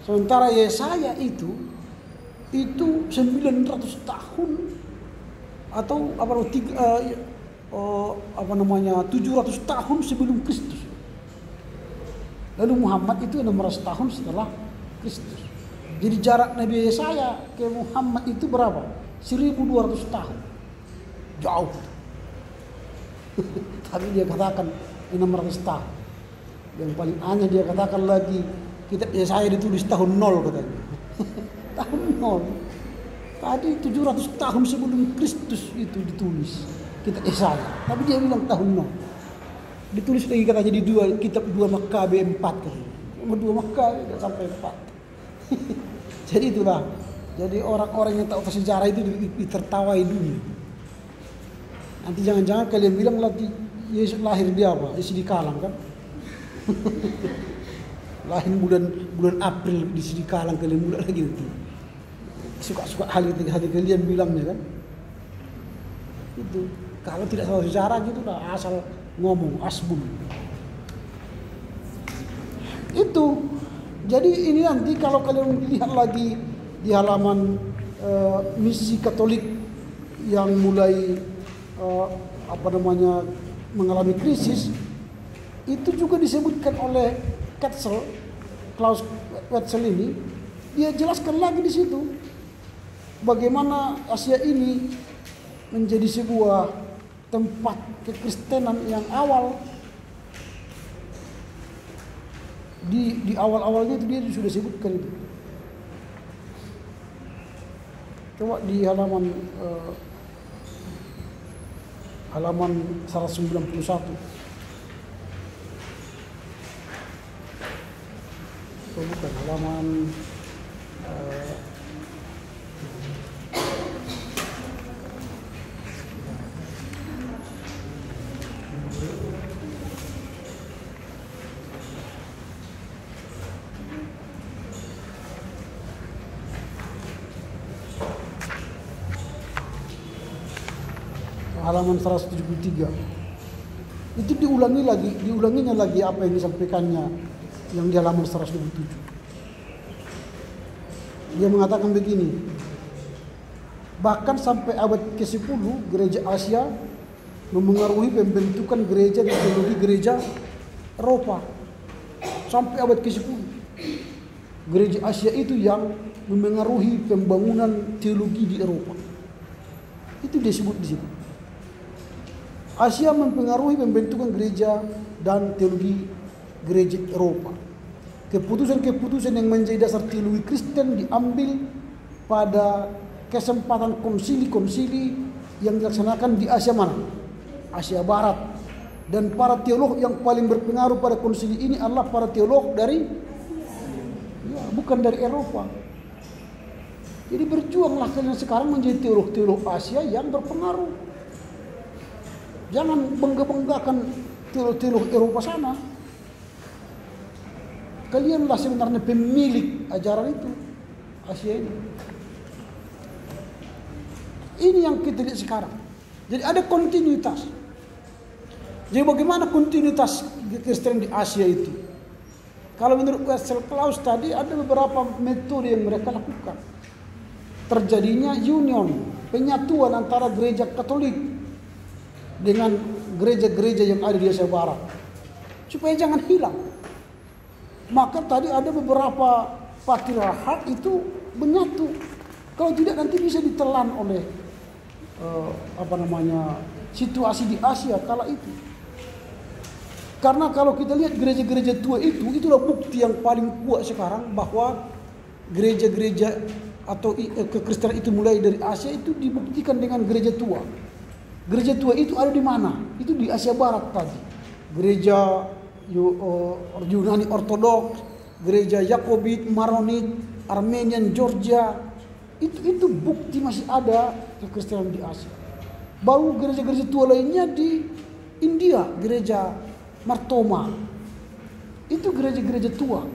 S1: Sementara Yesaya itu 900 tahun atau 700 tahun sebelum Kristus. Lalu Muhammad itu 600 tahun setelah Kristus. Jadi jarak Nabi Yesaya ke Muhammad itu berapa? 1200 tahun. Jauh. Tapi dia katakan 600 tahun. Yang paling aneh dia katakan lagi, kitab Yesaya ditulis tahun 0 katanya. Tahun 0. Tadi 700 tahun sebelum Kristus itu ditulis kitab Yesaya. Tapi dia bilang tahun 0. Ditulis lagi katanya di kitab 2 Makabe 4 katanya. 2 Makabe tidak sampai 4. Jadi itulah. Jadi orang-orang yang tahu sejarah itu ditertawai dunia. Nanti jangan-jangan kalian bilang lagi Yesus lahir di apa? Di Sidikalang kan? Lahir bulan April di Sidikalang, kalian mulai lagi nanti. Suka-suka hal kalian bilangnya kan? Itu. Kalau tidak tahu sejarah gitu lah, asal ngomong asbun. Itu. Jadi ini nanti kalau kalian lihat lagi di halaman misi Katolik yang mulai mengalami krisis, itu juga disebutkan oleh Klaus Wetzel ini. Dia jelaskan lagi di situ bagaimana Asia ini menjadi sebuah tempat kekristenan yang awal. Di awal-awalnya itu dia sudah sebutkan itu. Coba di halaman 191. Oh, bukan halaman halaman 173. Itu diulanginya lagi apa yang disampaikannya yang di halaman 127. Dia mengatakan begini, bahkan sampai abad ke-10 gereja Asia memengaruhi pembentukan gereja dan teologi gereja Eropa. Sampai abad ke-10 gereja Asia itu yang memengaruhi pembangunan teologi di Eropa. Itu disebut di situ. Asia mempengaruhi pembentukan gereja dan teologi gereja Eropa. Keputusan-keputusan yang menjadi dasar teologi Kristen diambil pada kesempatan konsili-konsili yang dilaksanakan di Asia mana? Asia Barat. Dan para teolog yang paling berpengaruh pada konsili ini adalah para teolog bukan dari Eropa. Jadi berjuanglah kalian sekarang menjadi teolog-teolog Asia yang berpengaruh. Jangan bangga-banggakan teolog-teolog Eropa sana. Kalianlah sebenarnya pemilik ajaran itu, Asia ini. Ini yang kita lihat sekarang. Jadi ada kontinuitas. Jadi bagaimana kontinuitas Kristen di Asia itu? Kalau menurut Wetzel Klaus tadi ada beberapa metode yang mereka lakukan. Terjadinya union, penyatuan antara gereja Katolik dengan gereja-gereja yang ada di Asia Barat supaya jangan hilang. Maka tadi ada beberapa patriarkat itu menyatu. Kalau tidak nanti bisa ditelan oleh situasi di Asia kala itu. Karena kalau kita lihat gereja-gereja tua itulah bukti yang paling kuat sekarang bahwa gereja-gereja atau kekristenan itu mulai dari Asia itu dibuktikan dengan gereja tua. Gereja tua itu ada di mana? Itu di Asia Barat tadi. Gereja Yunani Ortodoks, gereja Yakobit, Maronit, Armenian, Georgia. Itu bukti masih ada kekristenan di Asia. Baru gereja-gereja tua lainnya di India, gereja Martoma. Itu gereja-gereja tua.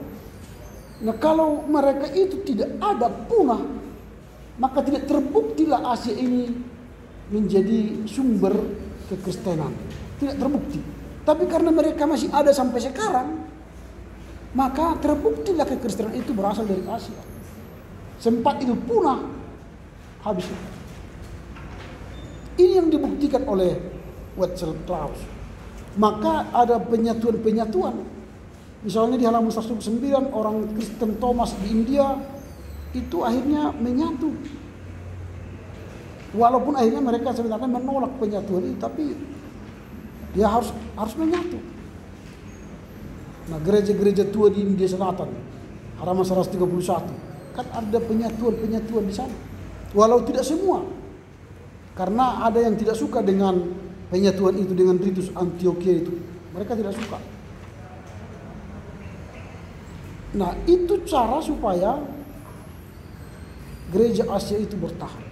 S1: Nah, kalau mereka itu tidak ada punah, maka tidak terbuktilah Asia ini menjadi sumber kekristenan. Tidak terbukti. Tapi karena mereka masih ada sampai sekarang, maka terbuktilah kekristenan itu berasal dari Asia. Sempat itu punah, habis itu. Ini yang dibuktikan oleh Wetzel Klaus. Maka ada penyatuan-penyatuan. Misalnya di halaman 109 orang Kristen Thomas di India itu akhirnya menyatu. Walaupun akhirnya mereka sebenarnya menolak penyatuan itu, tapi dia harus menyatu. Nah, gereja-gereja tua di India Selatan, halaman 131, kan ada penyatuan di sana. Walau tidak semua, karena ada yang tidak suka dengan penyatuan itu, dengan ritus Antioquia itu. Mereka tidak suka. Nah, itu cara supaya gereja Asia itu bertahan.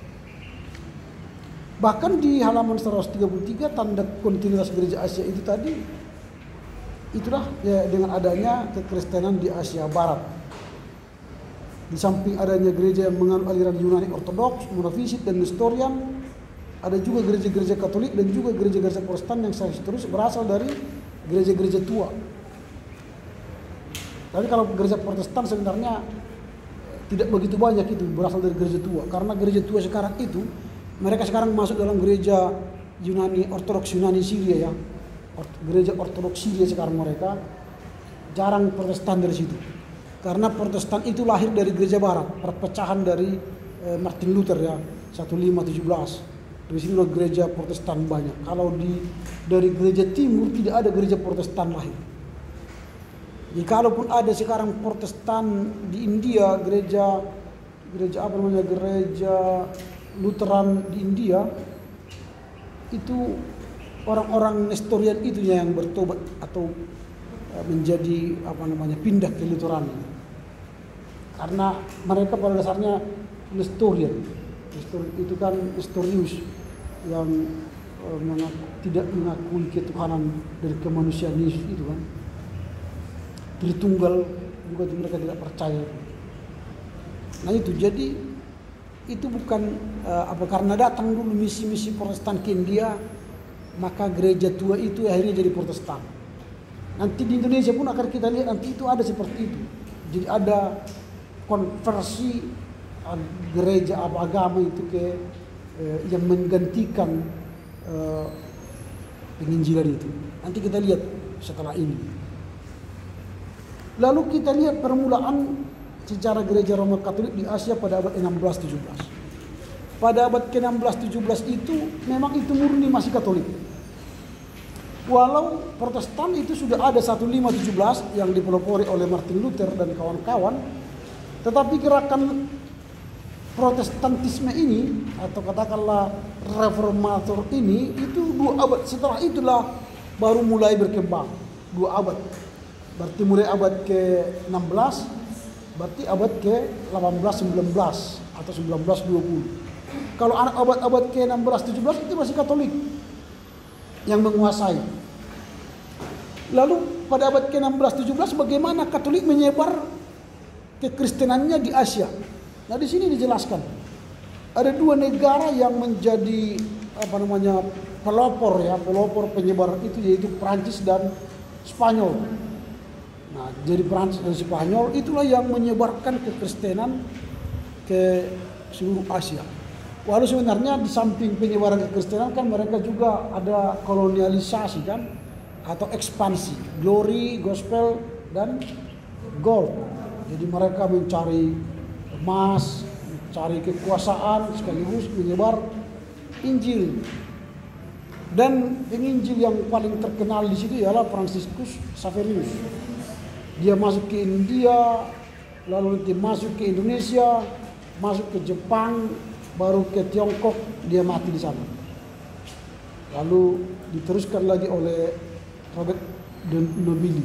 S1: Bahkan di halaman 133 tanda kontinuitas gereja Asia itu tadi, itulah ya, dengan adanya kekristenan di Asia Barat. Di samping adanya gereja yang menganut aliran Yunani Ortodoks, Monofisit dan Nestorian, ada juga gereja-gereja Katolik dan juga gereja-gereja Protestan yang terus berasal dari gereja-gereja tua. Tapi kalau gereja Protestan sebenarnya tidak begitu banyak itu berasal dari gereja tua, karena gereja tua sekarang itu mereka sekarang masuk dalam gereja Yunani Ortodoks Yunani Syria ya. Gereja Ortodoks Syria sekarang mereka jarang Protestan dari situ. Karena Protestan itu lahir dari gereja barat, perpecahan dari Martin Luther ya, 1517. Dari sini gereja Protestan banyak. Kalau dari gereja timur tidak ada gereja Protestan lahir. Jadi kalaupun ada sekarang Protestan di India, gereja Lutheran di India, itu orang-orang Nestorian itu yang bertobat atau menjadi pindah ke Lutheran. Karena mereka pada dasarnya Nestorian. Nestorian itu kan Nestorius yang tidak mengakui ketuhanan dari kemanusiaan Yesus itu kan. Tritunggal juga mereka tidak percaya. Nah itu jadi itu bukan karena datang dulu misi-misi Protestan ke India, maka gereja tua itu akhirnya jadi Protestan. Nanti di Indonesia pun akan kita lihat nanti itu ada seperti itu. Jadi ada konversi gereja agama itu ke yang menggantikan penginjilan itu. Nanti kita lihat setelah ini. Lalu kita lihat permulaan sejarah gereja Roma Katolik di Asia pada abad 16-17. Pada abad ke-16-17 itu memang itu murni masih Katolik. Walau Protestan itu sudah ada 1517 yang dipelopori oleh Martin Luther dan kawan-kawan, tetapi gerakan Protestantisme ini atau katakanlah reformator ini itu 2 abad setelah itulah baru mulai berkembang. 2 abad. Berarti mulai abad ke-16, berarti abad ke-18, 19 atau 19, 20. Kalau abad ke-16, 17 itu masih Katolik yang menguasai. Lalu pada abad ke-16, 17 bagaimana Katolik menyebar kekristenannya di Asia. Nah di sini dijelaskan ada 2 negara yang menjadi pelopor penyebaran itu, yaitu Prancis dan Spanyol. Nah jadi Prancis dan Spanyol itulah yang menyebarkan kekristenan ke seluruh Asia. Walau sebenarnya di samping penyebaran kekristenan kan mereka juga ada kolonialisasi kan, atau ekspansi, glory, gospel dan gold. Jadi mereka mencari emas, mencari kekuasaan sekaligus menyebar Injil. Dan penginjil yang paling terkenal di situ ialah Franciscus Xaverius. Dia masuk ke India, lalu nanti masuk ke Indonesia, masuk ke Jepang, baru ke Tiongkok, dia mati di sana. Lalu diteruskan lagi oleh Robert Nobili.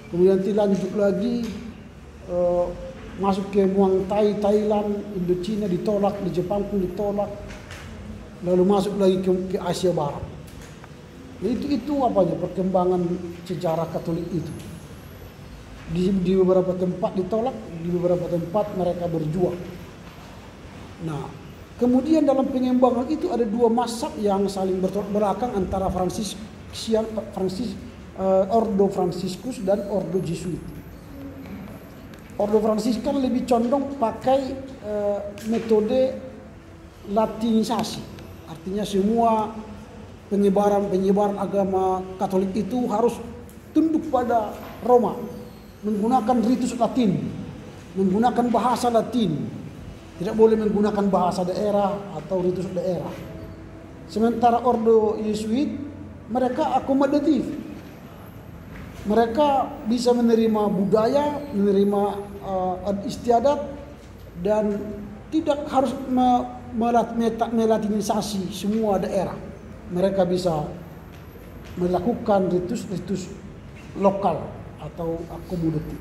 S1: Kemudian lanjut lagi masuk ke Muang Thai, Thailand, Indochina ditolak, di Jepang pun ditolak. Lalu masuk lagi ke Asia Barat. Itu perkembangan sejarah Katolik itu. Di beberapa tempat ditolak, di beberapa tempat mereka berjuang. Nah, kemudian dalam pengembangan itu ada 2 mazhab yang saling bertolak belakang antara Ordo Franciscus dan Ordo Jesuit. Ordo Fransiskan lebih condong pakai metode latinisasi. Artinya semua penyebaran agama Katolik itu harus tunduk pada Roma, menggunakan ritus Latin, menggunakan bahasa Latin. Tidak boleh menggunakan bahasa daerah atau ritus daerah. Sementara Ordo Yesuit mereka akomodatif. mereka bisa menerima budaya, menerima istiadat, dan tidak harus melatinisasi semua daerah. Mereka bisa melakukan ritus-ritus lokal atau akomodatif.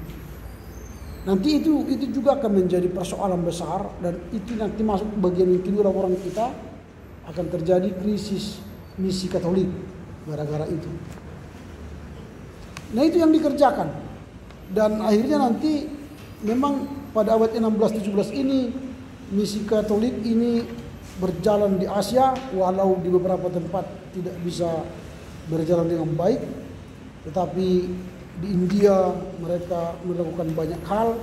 S1: Nanti itu juga akan menjadi persoalan besar, dan itu nanti masuk bagian yang kedua orang kita akan terjadi krisis misi Katolik gara-gara itu. Nah, itu yang dikerjakan, dan akhirnya nanti memang pada abad 16-17 ini misi Katolik ini berjalan di Asia, walau di beberapa tempat tidak bisa berjalan dengan baik, tetapi di India mereka melakukan banyak hal.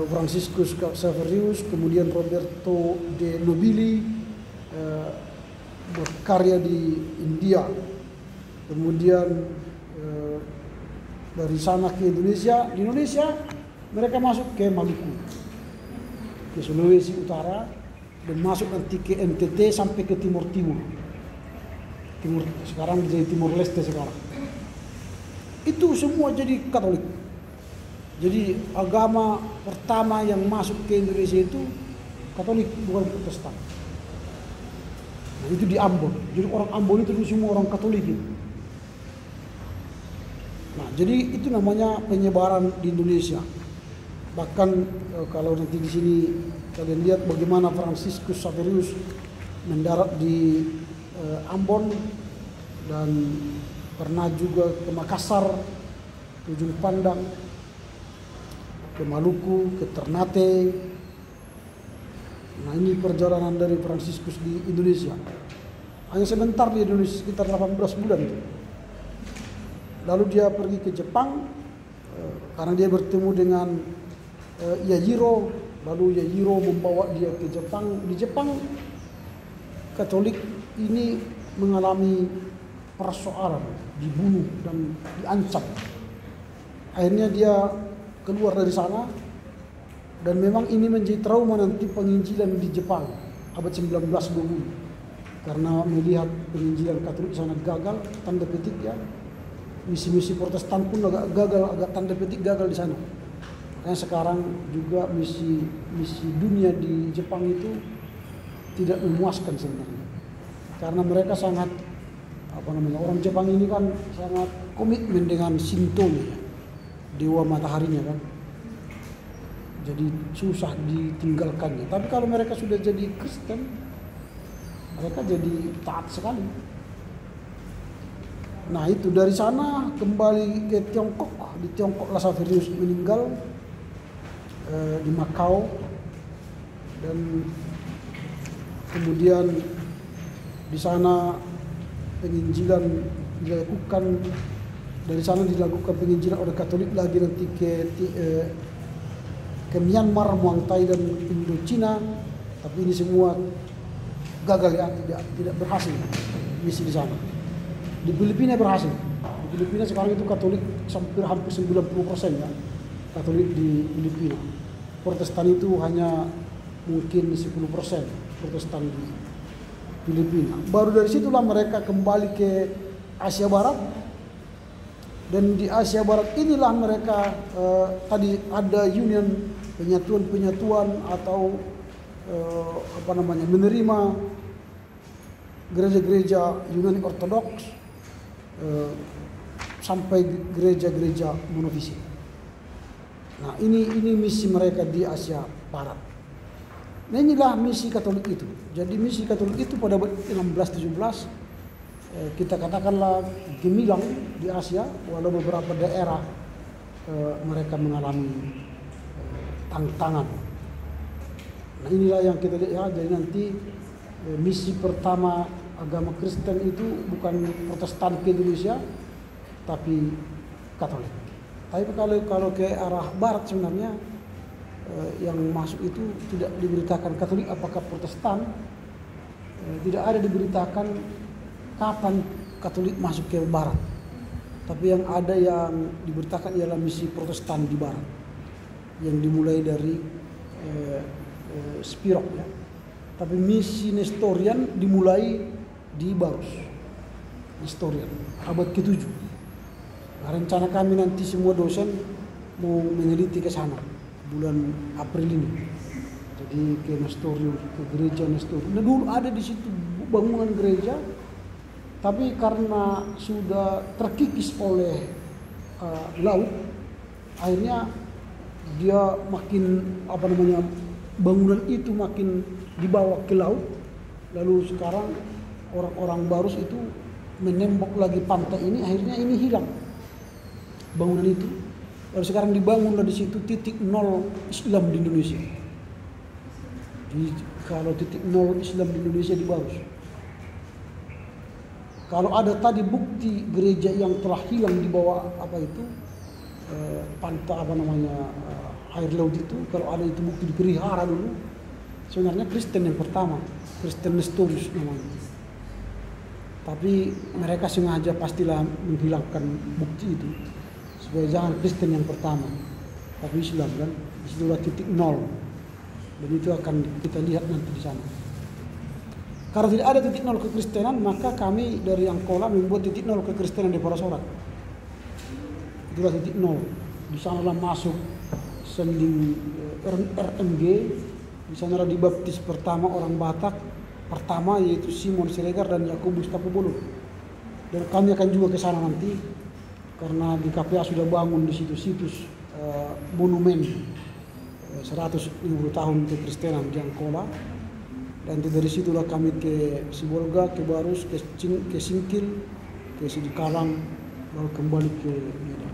S1: Franciscus Xaverius, kemudian Roberto de Nobili berkarya di India, kemudian dari sana ke Indonesia. Di Indonesia mereka masuk ke Maluku, ke Sulawesi Utara, dan masuk nanti ke NTT sampai ke Timur sekarang jadi Timur Leste sekarang. Itu semua jadi Katolik. Jadi agama pertama yang masuk ke Indonesia itu Katolik, bukan Protestan. Nah, itu di Ambon. Jadi orang Ambon itu semua orang Katolik gitu. Nah, jadi itu namanya penyebaran di Indonesia. Bahkan kalau nanti di sini kalian lihat bagaimana Franciscus Xaverius mendarat di Ambon, dan pernah juga ke Makassar, ke Ujung Pandang, ke Maluku, ke Ternate. Nah, ini perjalanan dari Franciscus di Indonesia. Hanya sebentar di Indonesia, sekitar 18 bulan itu. Lalu dia pergi ke Jepang karena dia bertemu dengan Yajiro. Lalu Yajiro membawa dia ke Jepang. Di Jepang Katolik ini mengalami persoalan, dibunuh dan diancam. Akhirnya dia keluar dari sana, dan memang ini menjadi trauma nanti penginjilan di Jepang abad 19-20, karena melihat penginjilan Katolik sana gagal, tanda petik ya. Misi-misi Protestan pun agak gagal, agak tanda petik gagal di sana. Makanya sekarang juga misi dunia di Jepang itu tidak memuaskan sebenarnya, karena mereka sangat orang Jepang ini kan sangat komitmen dengan Shinto-nya, ya, dewa mataharinya kan. Jadi susah ditinggalkannya. Tapi kalau mereka sudah jadi Kristen, mereka jadi taat sekali. Nah, itu dari sana kembali ke Tiongkok. Di Tiongkok lah Xaverius meninggal di Makau, dan kemudian di sana penginjilan dilakukan. Dari sana dilakukan penginjilan oleh Katolik lagi nanti ke Myanmar, Muang Thai, dan Indochina. Tapi ini semua gagal ya, tidak berhasil misi di sana. Di Filipina berhasil. Di Filipina sekarang itu Katolik hampir 90% ya, Katolik di Filipina. Protestan itu hanya mungkin 10% Protestan di Filipina. Baru dari situlah mereka kembali ke Asia Barat, dan di Asia Barat inilah mereka tadi ada union, penyatuan atau menerima gereja-gereja Yunani Ortodoks sampai gereja-gereja monofisik. Nah, ini misi mereka di Asia Barat. Nah, inilah misi Katolik itu. Jadi misi Katolik itu pada abad 16-17 kita katakanlah gemilang di Asia, walau beberapa daerah mereka mengalami tantangan. Nah, inilah yang kita lihat. Jadi nanti misi pertama agama Kristen itu bukan Protestan ke Indonesia, tapi Katolik. Tapi kalau ke arah Barat sebenarnya yang masuk itu tidak diberitakan Katolik apakah Protestan, tidak ada diberitakan kapan Katolik masuk ke Barat. Tapi yang ada yang diberitakan ialah misi Protestan di Barat, yang dimulai dari Spirok ya. Tapi misi Nestorian dimulai di Barus, Nestorian abad ke-7. Nah, rencana kami nanti semua dosen mau meneliti ke sana bulan April ini. Jadi ke Nestorium, ke gereja Nestorium. Nah, dulu ada di situ bangunan gereja, tapi karena sudah terkikis oleh laut, akhirnya dia makin bangunan itu makin dibawa ke laut. Lalu sekarang orang-orang Barus itu menembok lagi pantai ini, akhirnya ini hilang bangunan itu. Lalu sekarang dibangunlah di situ titik nol Islam di Indonesia. Jadi kalau titik nol Islam di Indonesia di Barus. Kalau ada tadi bukti gereja yang telah hilang di bawah pantai air laut itu, kalau ada itu bukti dipelihara dulu, sebenarnya Kristen yang pertama, Kristen Nestorius namanya. Tapi mereka sengaja pastilah menghilangkan bukti itu supaya jangan Kristen yang pertama, tapi Islam kan, disitulah titik nol, dan itu akan kita lihat nanti di sana. Karena tidak ada titik nol kekristenan, maka kami dari Angkola membuat titik nol kekristenan di Parasorat. Itulah titik nol. Di sanalah masuk sending RMG, di sanalah dibaptis pertama orang Batak pertama, yaitu Simon Siregar dan Yakobus Tapobolo. Dan kami akan juga ke sana nanti karena di KPA sudah bangun di situ situs monumen 150 tahun kekristenan di Angkola. Dan dari situlah kami ke Sibolga, ke Barus, ke Singkil, ke Sidikalang, lalu kembali ke Medan.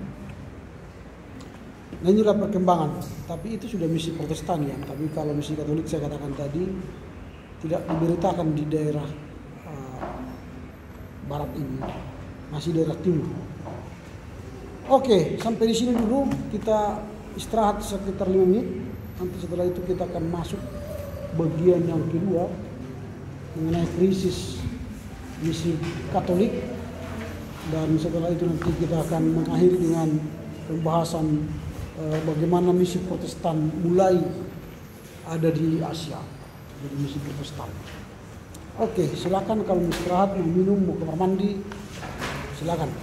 S1: Nah, inilah perkembangan. Tapi itu sudah misi Protestan ya. Tapi kalau misi Katolik saya katakan tadi tidak diberitakan di daerah barat ini, masih daerah timur. Oke, sampai di sini dulu, kita istirahat sekitar 5 menit. Nanti setelah itu kita akan masuk bagian yang kedua mengenai krisis misi Katolik, dan setelah itu nanti kita akan mengakhiri dengan pembahasan bagaimana misi Protestan mulai ada di Asia, jadi misi Protestan. Oke, silakan kalau mau istirahat, mau minum, mau kamar mandi, silakan.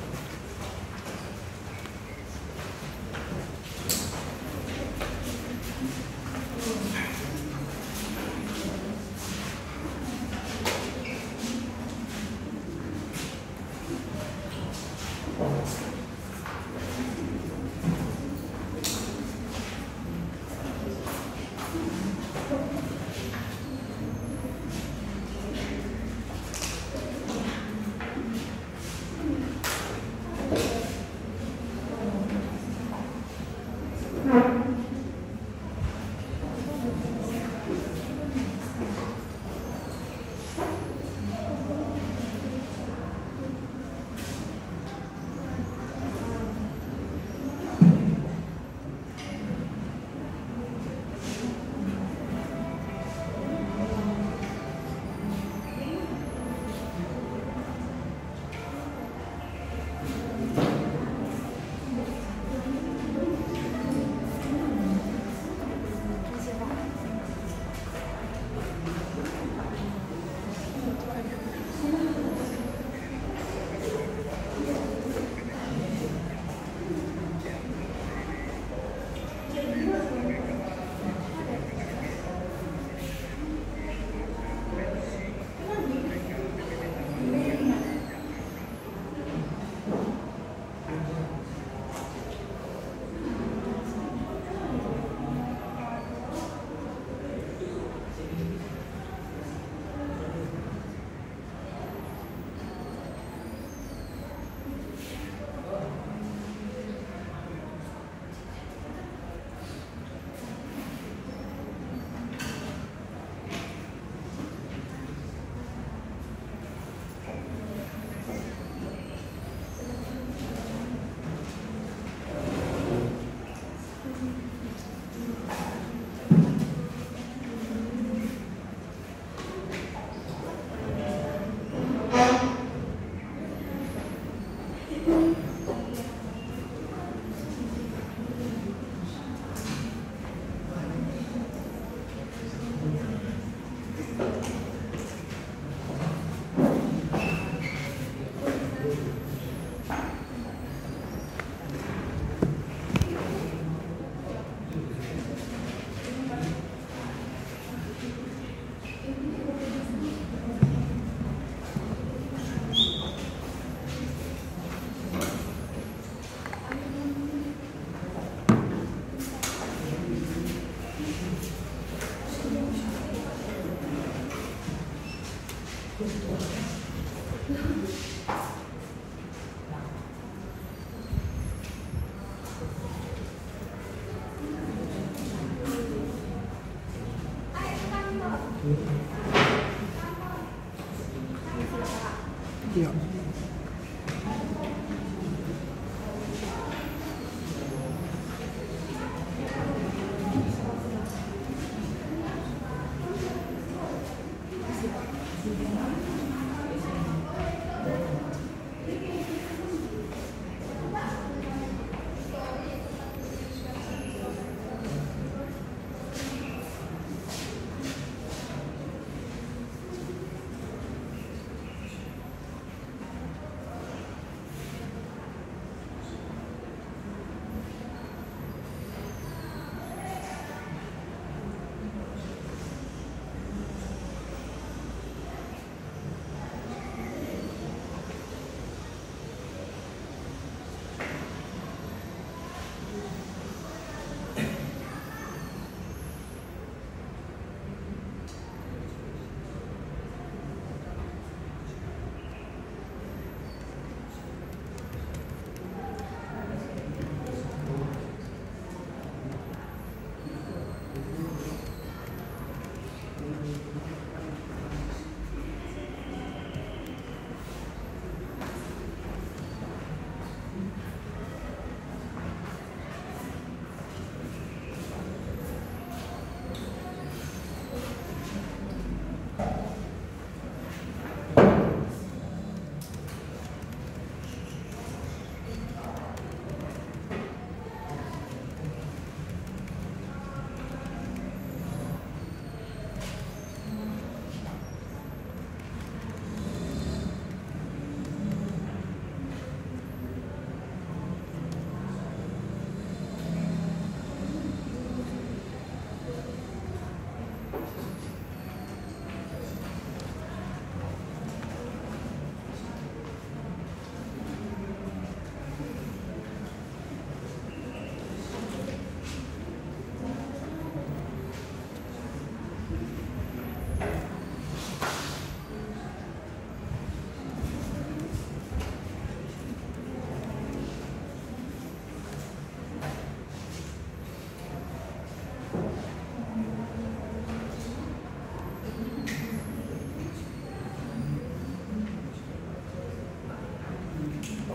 S1: Ya.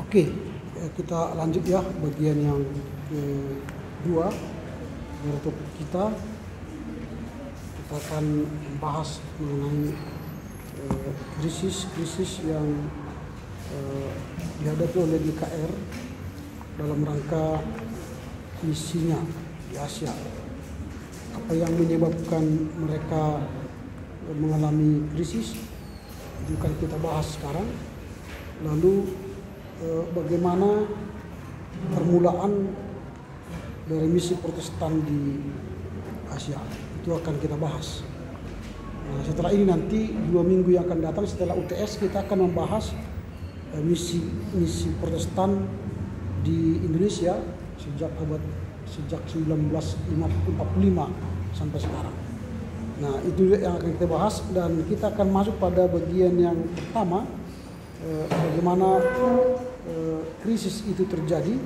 S1: Oke, kita lanjut ya bagian yang kedua dari topik kita. Kita akan membahas mengenai krisis yang dihadapi oleh GKR dalam rangka misinya di Asia. Apa yang menyebabkan mereka mengalami krisis itu akan kita bahas sekarang. Lalu bagaimana permulaan dari misi Protestan di Asia itu akan kita bahas. Nah, setelah ini nanti 2 minggu yang akan datang setelah UTS kita akan membahas misi Protestan di Indonesia sejak 1945 sampai sekarang. Nah, itu yang akan kita bahas dan kita akan masuk pada bagian yang pertama, bagaimana krisis itu terjadi,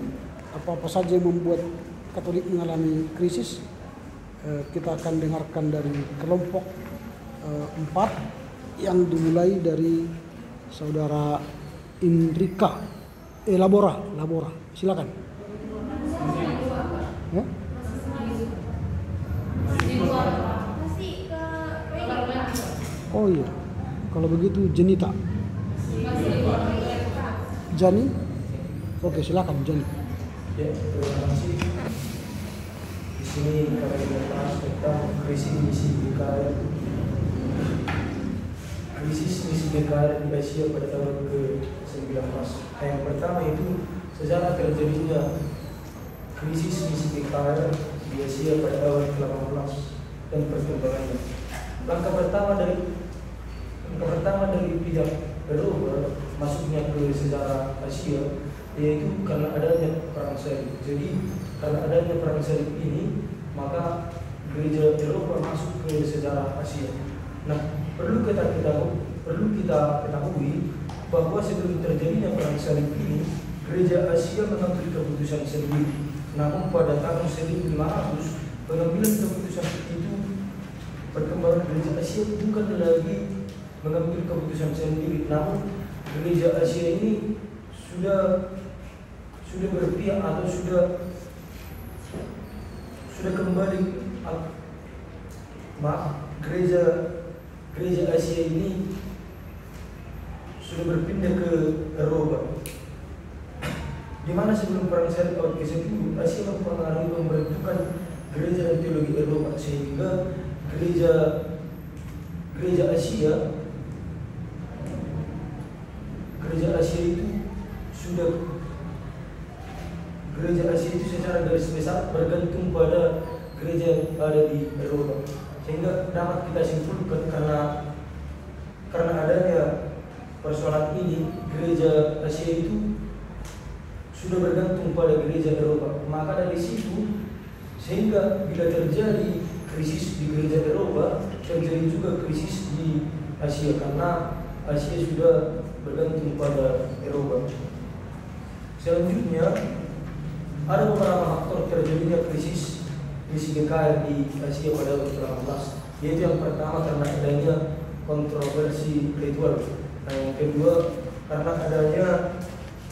S1: apa-apa saja yang membuat Katolik mengalami krisis. Kita akan dengarkan dari kelompok 4 yang dimulai dari saudara Indrika Labora, silakan. Ya? Oh iya, kalau begitu Jenita. Jani, oke silakan Jani.
S5: Ya, terima kasih. Di sini kami membahas tentang krisis misi GKR. Krisis misi GKR di Asia pada tahun ke-19. Yang pertama itu sejarah terjadinya krisis misi GKR di Asia pada tahun ke-18 dan perkembangannya. Langkah pertama dari pihak Eropa masuknya ke sejarah Asia yaitu karena adanya perang salib. Jadi karena adanya perang salib ini maka gereja Eropa masuk ke sejarah Asia. Nah, perlu kita perlu kita ketahui bahwa sebelum terjadinya perang salib ini, gereja Asia mengambil keputusan sendiri. Namun pada tahun 1500 pengambilan keputusan itu, perkembangan gereja Asia bukan lagi mengambil keputusan sendiri, namun gereja Asia ini sudah berpihak atau sudah kembali, gereja Asia ini sudah berpindah ke Eropa, di mana sebelum perang salib abad ke-10 Asia mempengaruhi pembentukan gereja dan teologi Eropa, sehingga gereja Asia itu secara garis besar bergantung pada gereja yang ada di Eropa, sehingga dapat kita simpulkan karena adanya persoalan ini, gereja Asia itu sudah bergantung pada gereja Eropa. Maka dari situ, sehingga bila terjadi krisis di gereja Eropa, terjadi juga krisis di Asia, karena Asia sudah bergantung pada Eropa. Selanjutnya, ada beberapa faktor terjadinya krisis misi GKR di Asia pada abad ke-18, yaitu yang pertama karena adanya kontroversi ritual. Nah, yang kedua karena adanya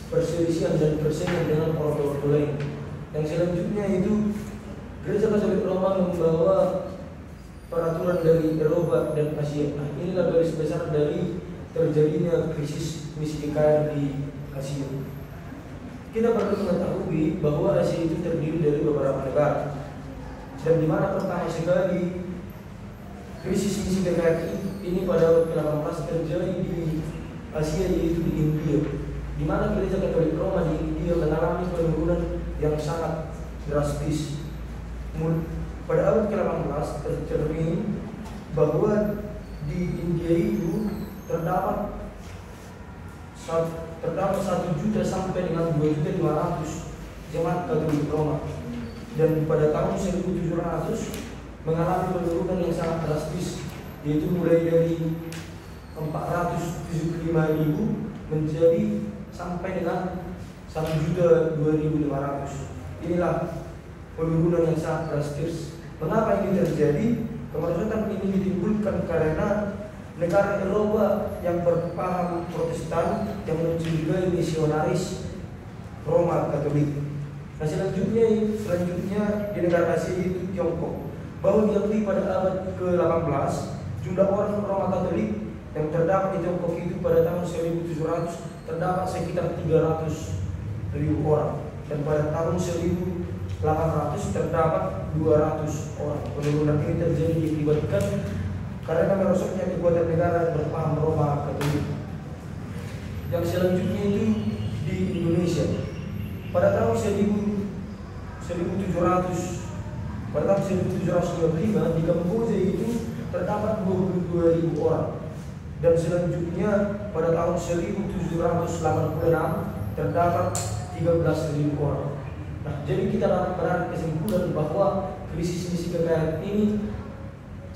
S5: perselisihan dan persaingan dengan ordo lain. Yang selanjutnya itu Gereja Katolik Roma membawa peraturan dari Eropa dan Asia. Nah, inilah garis besar dari terjadinya krisis misi GKR di Asia. Kita perlu mengetahui bahwa Asia itu terdiri dari beberapa negara, dan di mana pertama sekali krisis misi GKR ini pada abad ke-18 terjadi di Asia, yaitu di India, di mana Gereja Katolik Roma di India mengalami penurunan yang sangat drastis. Pada abad ke-18 tercermin bahwa di India itu terdapat 1 juta sampai dengan 2.500.000 jemaat Katolik Roma, dan pada tahun 1700 mengalami penurunan yang sangat drastis, yaitu mulai dari 475.000 menjadi sampai dengan 1.200.500. Inilah penurunan yang sangat drastis. Mengapa ini terjadi? Kemerosotan ini ditimbulkan karena negara Eropa yang berpaham Protestan yang mencurigai misionaris Roma Katolik. Nah, selanjutnya di negara Asia itu Tiongkok, bahwa diakui pada abad ke-18 jumlah orang Roma Katolik yang terdapat di Tiongkok itu pada tahun 1700 terdapat sekitar 300.000 orang, dan pada tahun 1800 terdapat 200 orang. Penurunan ini terjadi diakibatkan karena merosotnya kekuatan negara yang berpaham Roma Katolik. Yang selanjutnya itu di Indonesia, pada tahun 1725 di Kamboja itu terdapat 22.000 orang, dan selanjutnya pada tahun 1786 terdapat 13.000 orang. Nah, jadi kita dapat menarik kesimpulan bahwa krisis misi GKR ini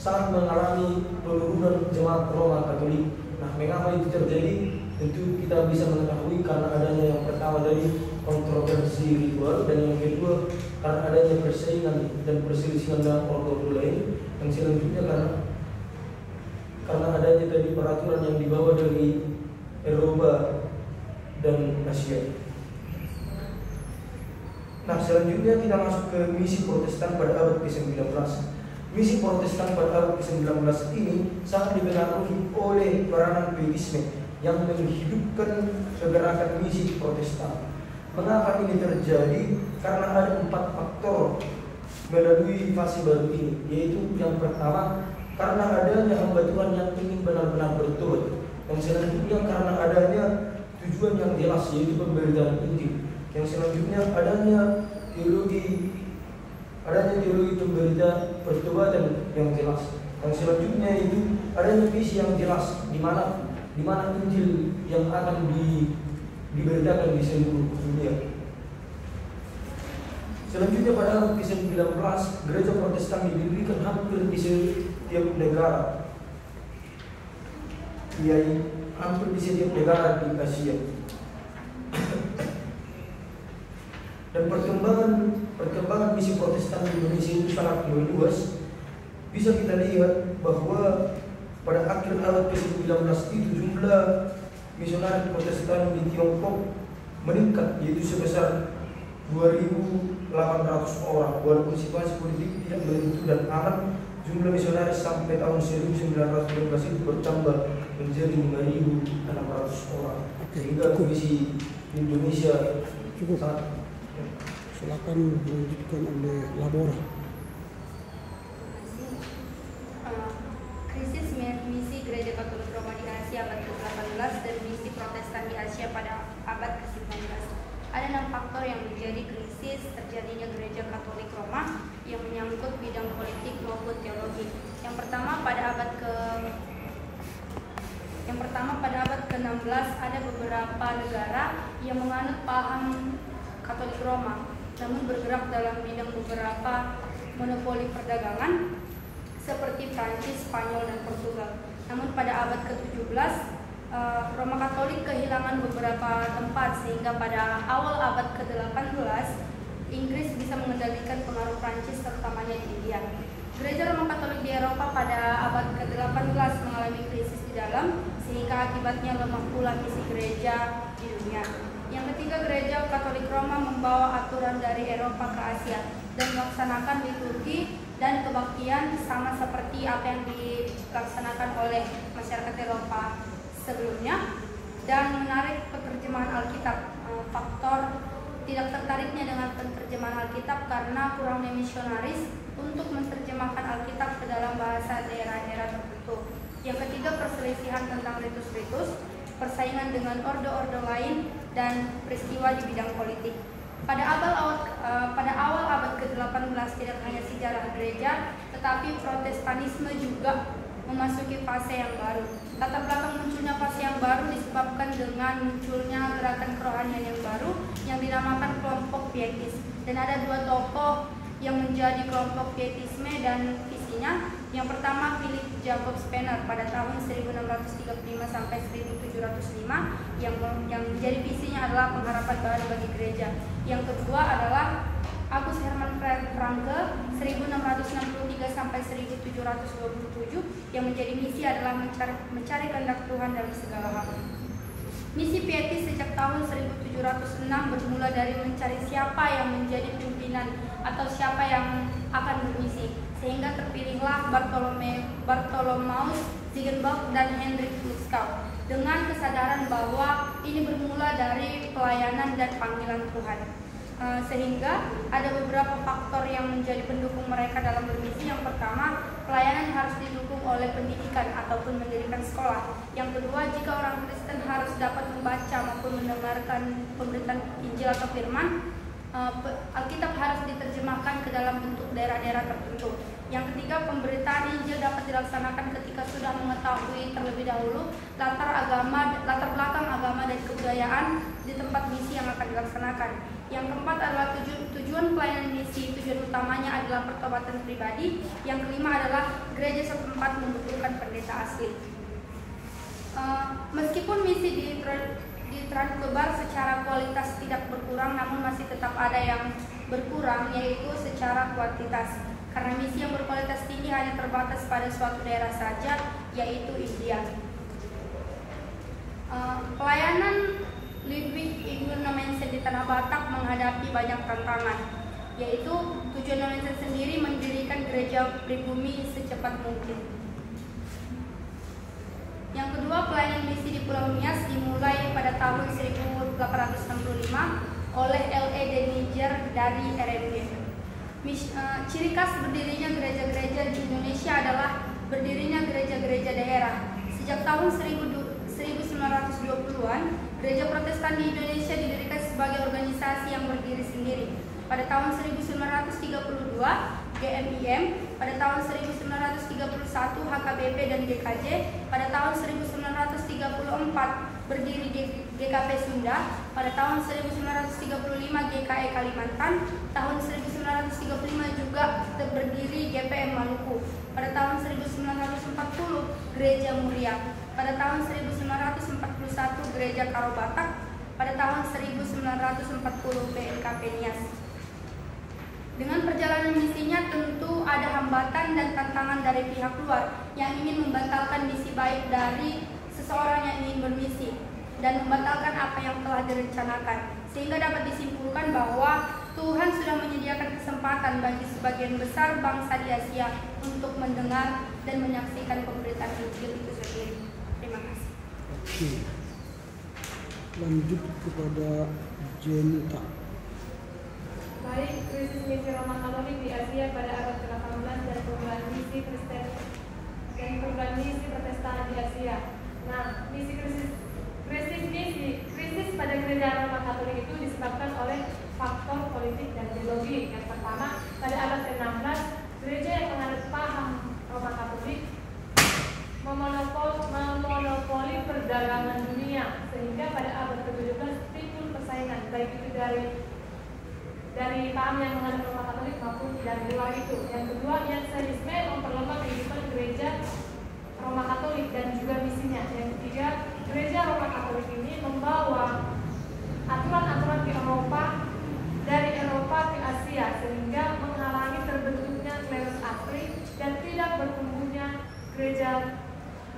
S5: sangat mengalami penurunan jemaat Roma Katolik. Nah, mengapa itu terjadi? Tentu kita bisa mengetahui karena adanya yang pertama dari kontroversi ritual, dan yang kedua karena adanya persaingan dan perselisihan dalam ordo lain. Yang selanjutnya karena adanya tadi peraturan yang dibawa dari Eropa dan Asia. Nah, selanjutnya kita masuk ke misi Protestan pada abad ke-19. Misi Protestan pada abad ke-19 ini sangat dipengaruhi oleh peranan pietisme yang menghidupkan pergerakan misi Protestan. Mengapa ini terjadi? Karena ada 4 faktor melalui fase baru ini, yaitu yang pertama karena adanya hamba Tuhan yang ingin benar-benar bertobat. Yang selanjutnya karena adanya tujuan yang jelas, yaitu pemberitaan Injil. Yang selanjutnya adanya teologi pemberita pertobatan yang jelas. Yang selanjutnya itu adanya visi yang jelas, di mana Injil yang akan diberitakan di seluruh dunia. Selanjutnya pada abad ke-19 gereja Protestan didirikan hampir di setiap negara. hampir di setiap negara di Asia. Dan perkembangan misi Protestan di Indonesia itu sangat luas. Bisa kita lihat bahwa pada akhir abad ke-19 itu jumlah misionaris Protestan di Tiongkok meningkat, yaitu sebesar 2.800 orang. Walaupun situasi politik tidak menentu dan aman, jumlah misionaris sampai tahun 1912 itu bertambah menjadi 5.600 orang. Sehingga misi Indonesia
S1: Cukup.
S5: sangat.
S1: Silakan dilanjutkan oleh Labora.
S2: Krisis misi Gereja Katolik Roma di Asia abad ke-18 dan misi Protestan di Asia pada abad ke-19. Ada 6 faktor yang menjadi krisis terjadinya Gereja Katolik Roma yang menyangkut bidang politik maupun teologi. Yang pertama pada abad ke-16 ada beberapa negara yang menganut paham Katolik Roma, namun bergerak dalam bidang beberapa monopoli perdagangan seperti Prancis, Spanyol, dan Portugal. Namun pada abad ke-17 Roma Katolik kehilangan beberapa tempat sehingga pada awal abad ke-18 Inggris bisa mengendalikan pengaruh Prancis terutamanya di India. Gereja Roma Katolik di Eropa pada abad ke-18 mengalami krisis di dalam sehingga akibatnya lemah pula misi gereja di dunia. Yang ketiga, Gereja Katolik Roma membawa aturan dari Eropa ke Asia dan melaksanakan liturgi dan kebaktian sama seperti apa yang dilaksanakan oleh masyarakat Eropa sebelumnya, dan menarik penerjemahan Alkitab. Faktor tidak tertariknya dengan penerjemahan Alkitab karena kurangnya misionaris untuk menerjemahkan Alkitab ke dalam bahasa daerah-daerah tertentu. Yang ketiga, perselisihan tentang ritus-ritus, persaingan dengan orde-orde lain, dan peristiwa di bidang politik. Pada awal abad ke-18 tidak hanya sejarah gereja, tetapi Protestanisme juga memasuki fase yang baru. Latar belakang munculnya fase yang baru disebabkan dengan munculnya gerakan kerohanian yang baru yang dinamakan kelompok pietis. Dan ada 2 tokoh yang menjadi kelompok pietisme dan visinya. Yang pertama, Philip Jacob Spener pada tahun 1635 sampai 1705 yang menjadi visinya adalah pengharapan baru bagi gereja. Yang kedua adalah Agus Herman Franke 1663 sampai 1727 yang menjadi misi adalah mencari kehendak Tuhan dalam segala hal. Misi pietis sejak tahun 1706 bermula dari mencari siapa yang menjadi pimpinan atau siapa yang akan bermisi, sehingga terpilihlah Bartholomeus Ziegenbalg dan Hendrik Muskau dengan kesadaran bahwa ini bermula dari pelayanan dan panggilan Tuhan. Sehingga ada beberapa faktor yang menjadi pendukung mereka dalam bermisi. Yang pertama, pelayanan harus didukung oleh pendidikan ataupun mendirikan sekolah. Yang kedua, jika orang Kristen harus dapat membaca maupun mendengarkan pemberitaan Injil atau firman, Alkitab harus diterjemahkan ke dalam bentuk daerah-daerah tertentu. Yang ketiga, pemberitaan Injil dapat dilaksanakan ketika sudah mengetahui terlebih dahulu latar belakang agama dan kebudayaan di tempat misi yang akan dilaksanakan. Yang keempat adalah tujuan pelayanan misi. Tujuan utamanya adalah pertobatan pribadi. Yang kelima adalah gereja setempat membutuhkan pendeta asli. Meskipun misi di Translebar secara kualitas tidak berkurang, namun masih tetap ada yang berkurang, yaitu secara kuantitas. Karena misi yang berkualitas tinggi hanya terbatas pada suatu daerah saja, yaitu India. Pelayanan Ludwig Ignomensen di Tanah Batak menghadapi banyak tantangan, yaitu tujuan Nomensen sendiri mendirikan gereja pribumi secepat mungkin. Yang kedua, pelayanan misi di Pulau Nias dimulai pada tahun 1865 oleh L.E. de Niger dari RMG. Ciri khas berdirinya gereja-gereja di Indonesia adalah berdirinya gereja-gereja daerah. Sejak tahun 1920-an, gereja Protestan di Indonesia didirikan sebagai organisasi yang berdiri sendiri. Pada tahun 1932, GMIM, pada tahun 1931 HKBP dan GKJ, pada tahun 1934 berdiri GKP Sunda, pada tahun 1935 GKE Kalimantan, tahun 1935 juga berdiri GPM Maluku, pada tahun 1940 Gereja Muria, pada tahun 1941 Gereja Karo Batak, pada tahun 1940 BNKP Nias. Dengan perjalanan misinya tentu ada hambatan dan tantangan dari pihak luar yang ingin membatalkan misi baik dari seseorang yang ingin bermisi dan membatalkan apa yang telah direncanakan, sehingga dapat disimpulkan bahwa Tuhan sudah menyediakan kesempatan bagi sebagian besar bangsa di Asia untuk mendengar dan menyaksikan pemberitaan Injil itu sendiri. Terima kasih.
S1: Oke. Lanjut kepada Jenita.
S4: Baik, krisis misi Roma Katolik di Asia pada abad ke-18 dan perubahan misi Kristen dan perubahan misi Protestan di Asia. Nah, krisis pada gereja Roma Katolik itu disebabkan oleh faktor politik dan teologi. Yang pertama, pada abad ke-16, gereja yang menganut paham Roma Katolik memonopoli perdagangan dunia, sehingga pada abad ke-17 timbul persaingan baik itu dari paham yang menganut Roma Katolik maupun dari luar itu. Yang kedua, Jansenisme memperlemah kehidupan gereja Roma Katolik dan juga misinya. Yang ketiga, gereja Roma Katolik ini membawa aturan-aturan di Eropa dari Eropa ke Asia, sehingga menghalangi terbentuknya klerus asli dan tidak bertumbuhnya gereja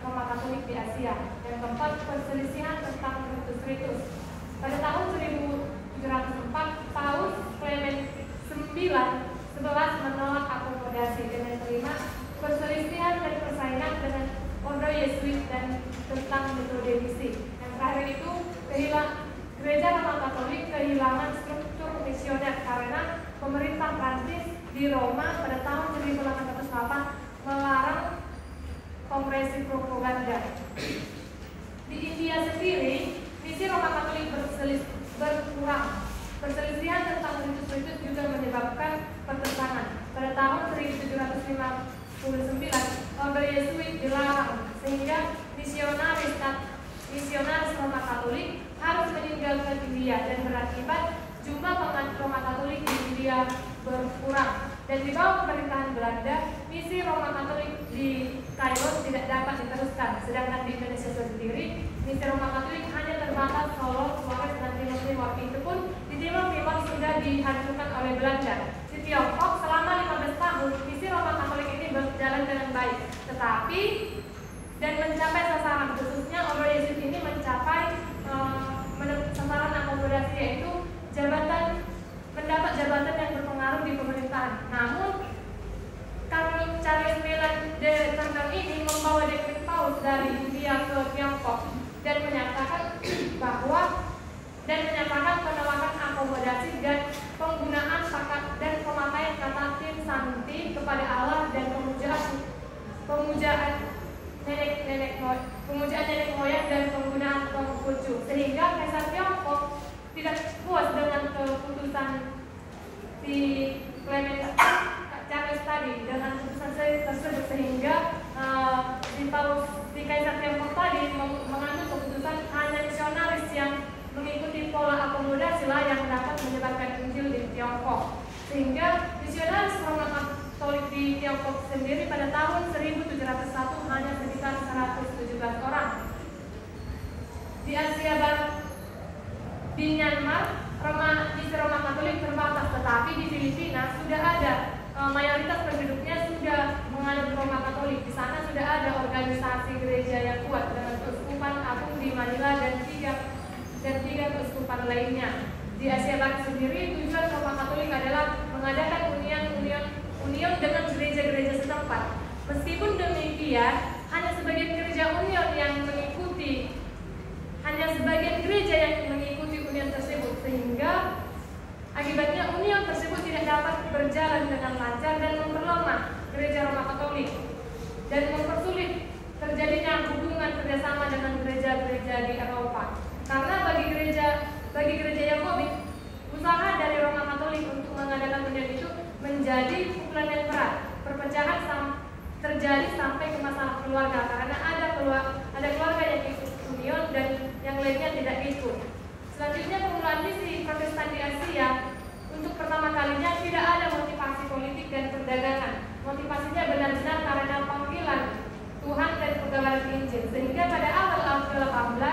S4: Roma Katolik di Asia. Yang keempat, perselisihan tentang ritus. Pada tahun 1704, Paus Clement XI menolak akomodasi. Dan yang kelima, perselisihan dan persaingan dengan Ordo Yesuit dan tentang metode misi. Yang terakhir itu, gereja Roma Katolik kehilangan struktur misioner karena pemerintah Prancis di Roma pada tahun 1808 melarang kongresi propaganda. Di India sendiri, misi Roma Katolik berkurang. Perselisihan tentang ritus-ritus juga menyebabkan pertentangan. Pada tahun 1759, Ordo Yesuit dilarang, sehingga misionaris Roma Katolik harus meninggalkan India dan berakibat jumlah pengikut Roma Katolik di India berkurang. Dan di bawah pemerintahan Belanda, misi Roma Katolik di Kairo tidak dapat diteruskan. Sedangkan di Indonesia sendiri, misi Roma Katolik hanya terbatas Solo, Flores, dan Timor. Itu pun di Timor sudah dihancurkan oleh Belanda. Di Tiongkok selama 15 tahun, misi Roma Katolik ini berjalan dengan baik. Tetapi dan mencapai sasaran, khususnya Ordo Yesuit ini mencapai sasaran akomodasi, yaitu mendapat jabatan yang berpengaruh di pemerintahan. Namun Charles Milan de Cardin ini membawa dekret Paus dari India ke Tiongkok dan menyatakan penolakan akomodasi dan penggunaan dan pemakaian kata Santi kepada Allah dan pemujaan nenek moyang dan penggunaan Konghucu, sehingga Kaisar Tiongkok tidak puas dengan keputusan di Clement Charles tadi, dengan keputusan tersebut, sehingga di Kaisar Tiongkok tadi mengambil keputusan hanya misionaris yang mengikuti pola akomodasi lah yang dapat menyebarkan Injil di Tiongkok, sehingga misionaris Roma Katolik di Tiongkok sendiri pada tahun 1701 hanya sekitar 117 orang. Di Asia Barat, di Myanmar, misi Roma Katolik terbatas, tetapi di Filipina sudah ada mayoritas penduduknya sudah menganut Roma Katolik. Di sana sudah ada organisasi gereja yang kuat dengan keuskupan agung di Manila dan tiga keuskupan lainnya. Di Asia Barat sendiri, tujuan Roma Katolik adalah mengadakan union dengan gereja-gereja setempat. Meskipun demikian, hanya sebagian gereja yang mengikuti union tersebut, sehingga akibatnya union tersebut tidak dapat berjalan dengan lancar dan memperlemah gereja Roma Katolik dan mempersulit terjadinya hubungan kerjasama dengan gereja-gereja di Eropa. Karena bagi gereja Yakobit, usaha dari Roma Katolik untuk mengadakan union itu menjadi pukulan yang berat.
S2: terjadi sampai ke masalah keluarga, karena ada keluarga yang ikut union dan yang lainnya tidak ikut. Selanjutnya, pengumuman misi Protestan di Asia untuk pertama kalinya tidak ada motivasi politik dan perdagangan. Motivasinya benar-benar karena panggilan Tuhan dan pegawai Injil. Sehingga pada awal abad ke-18,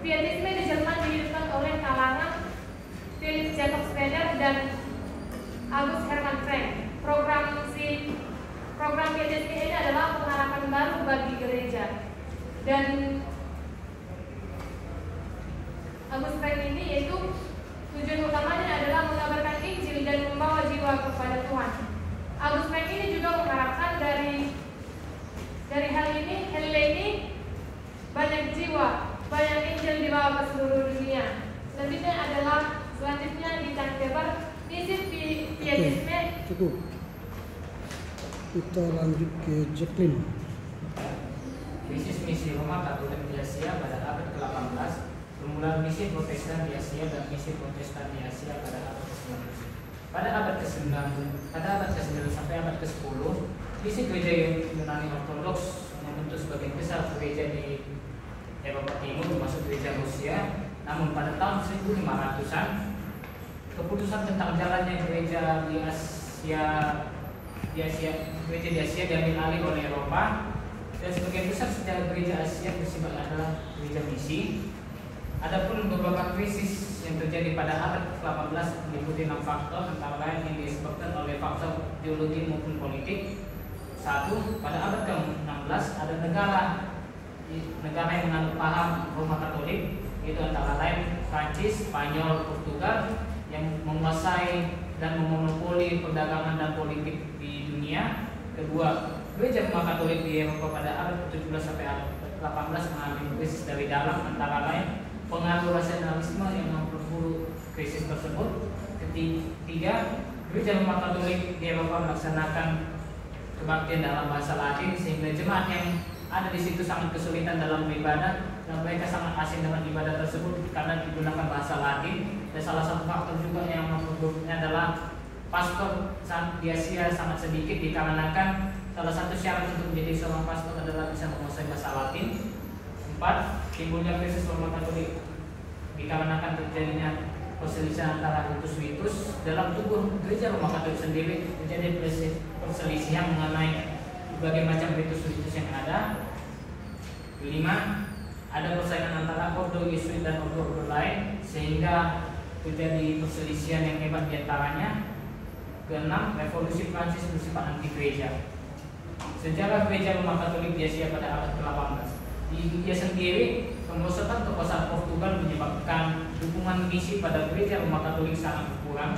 S2: Pietisme di Jerman dihidupkan oleh kalangan Felix Jakob Schroeder dan August Hermann Frank. Program Pietisme ini adalah pengharapan baru bagi gereja. Dan August Frank ini yaitu tujuan utamanya adalah mengabarkan Injil dan membawa jiwa kepada Tuhan. August Frank ini juga mengharapkan dari hal ini banyak jiwa, banyak Injil dibawa ke seluruh dunia. Selanjutnya di Canterbury misi Pietisme.
S1: Cukup. Kita lanjut ke Jacqueline.
S6: Krisis misi Roma Katolik di Asia pada abad ke-18, permulaan misi Protestan di Asia dan misi Protestan di Asia pada abad ke-19. Pada abad ke-9 sampai abad ke-10, misi gereja Yunani Ortodoks membentuk sebagian besar gereja di Eropa Timur, termasuk gereja Rusia. Namun pada tahun 1500-an, keputusan tentang jalannya gereja di Asia diambil alih oleh Eropa, dan sebagian besar sejarah gereja Asia bersifat adalah gereja misi. Adapun beberapa krisis yang terjadi pada abad ke-18 meliputi 6 faktor, antara lain yang disebabkan oleh faktor teologi maupun politik. 1. Pada abad ke-16 ada negara yang menganut paham Roma Katolik, yaitu antara lain Prancis, Spanyol, Portugal, yang menguasai dan memonopoli perdagangan dan politik di dunia. Kedua, gereja Roma Katolik di Eropa pada abad ke-17 sampai abad ke-18 mengalami krisis dari dalam, antara lain pengaruh rasionalisme yang memperburuk krisis tersebut. Ketiga, gereja Roma Katolik di Eropa melaksanakan kebaktian dalam bahasa Latin, sehingga jemaat yang ada di situ sangat kesulitan dalam beribadah dan mereka sangat asing dengan ibadah tersebut karena digunakan bahasa Latin. Dan salah satu faktor juga yang memperburuknya adalah pastor di Asia sangat sedikit, dikarenakan salah satu syarat untuk menjadi seorang pastor adalah bisa menguasai bahasa Latin. 4. Timbulnya krisis Roma Katolik dikarenakan terjadinya perselisihan antara ritus-ritus dalam tubuh gereja Roma Katolik sendiri. Terjadi perselisihan mengenai berbagai macam ritus-ritus yang ada. 5. Ada persaingan antara ordo Yesuit dan ordo lain, sehingga terjadi perselisihan yang hebat di antaranya. 6. Revolusi Prancis bersifat anti gereja. Sejarah gereja Roma Katolik di Asia pada abad ke-18. Di India sendiri, kemerosotan kekuasaan Portugal menyebabkan dukungan misi pada gereja Roma Katolik sangat berkurang,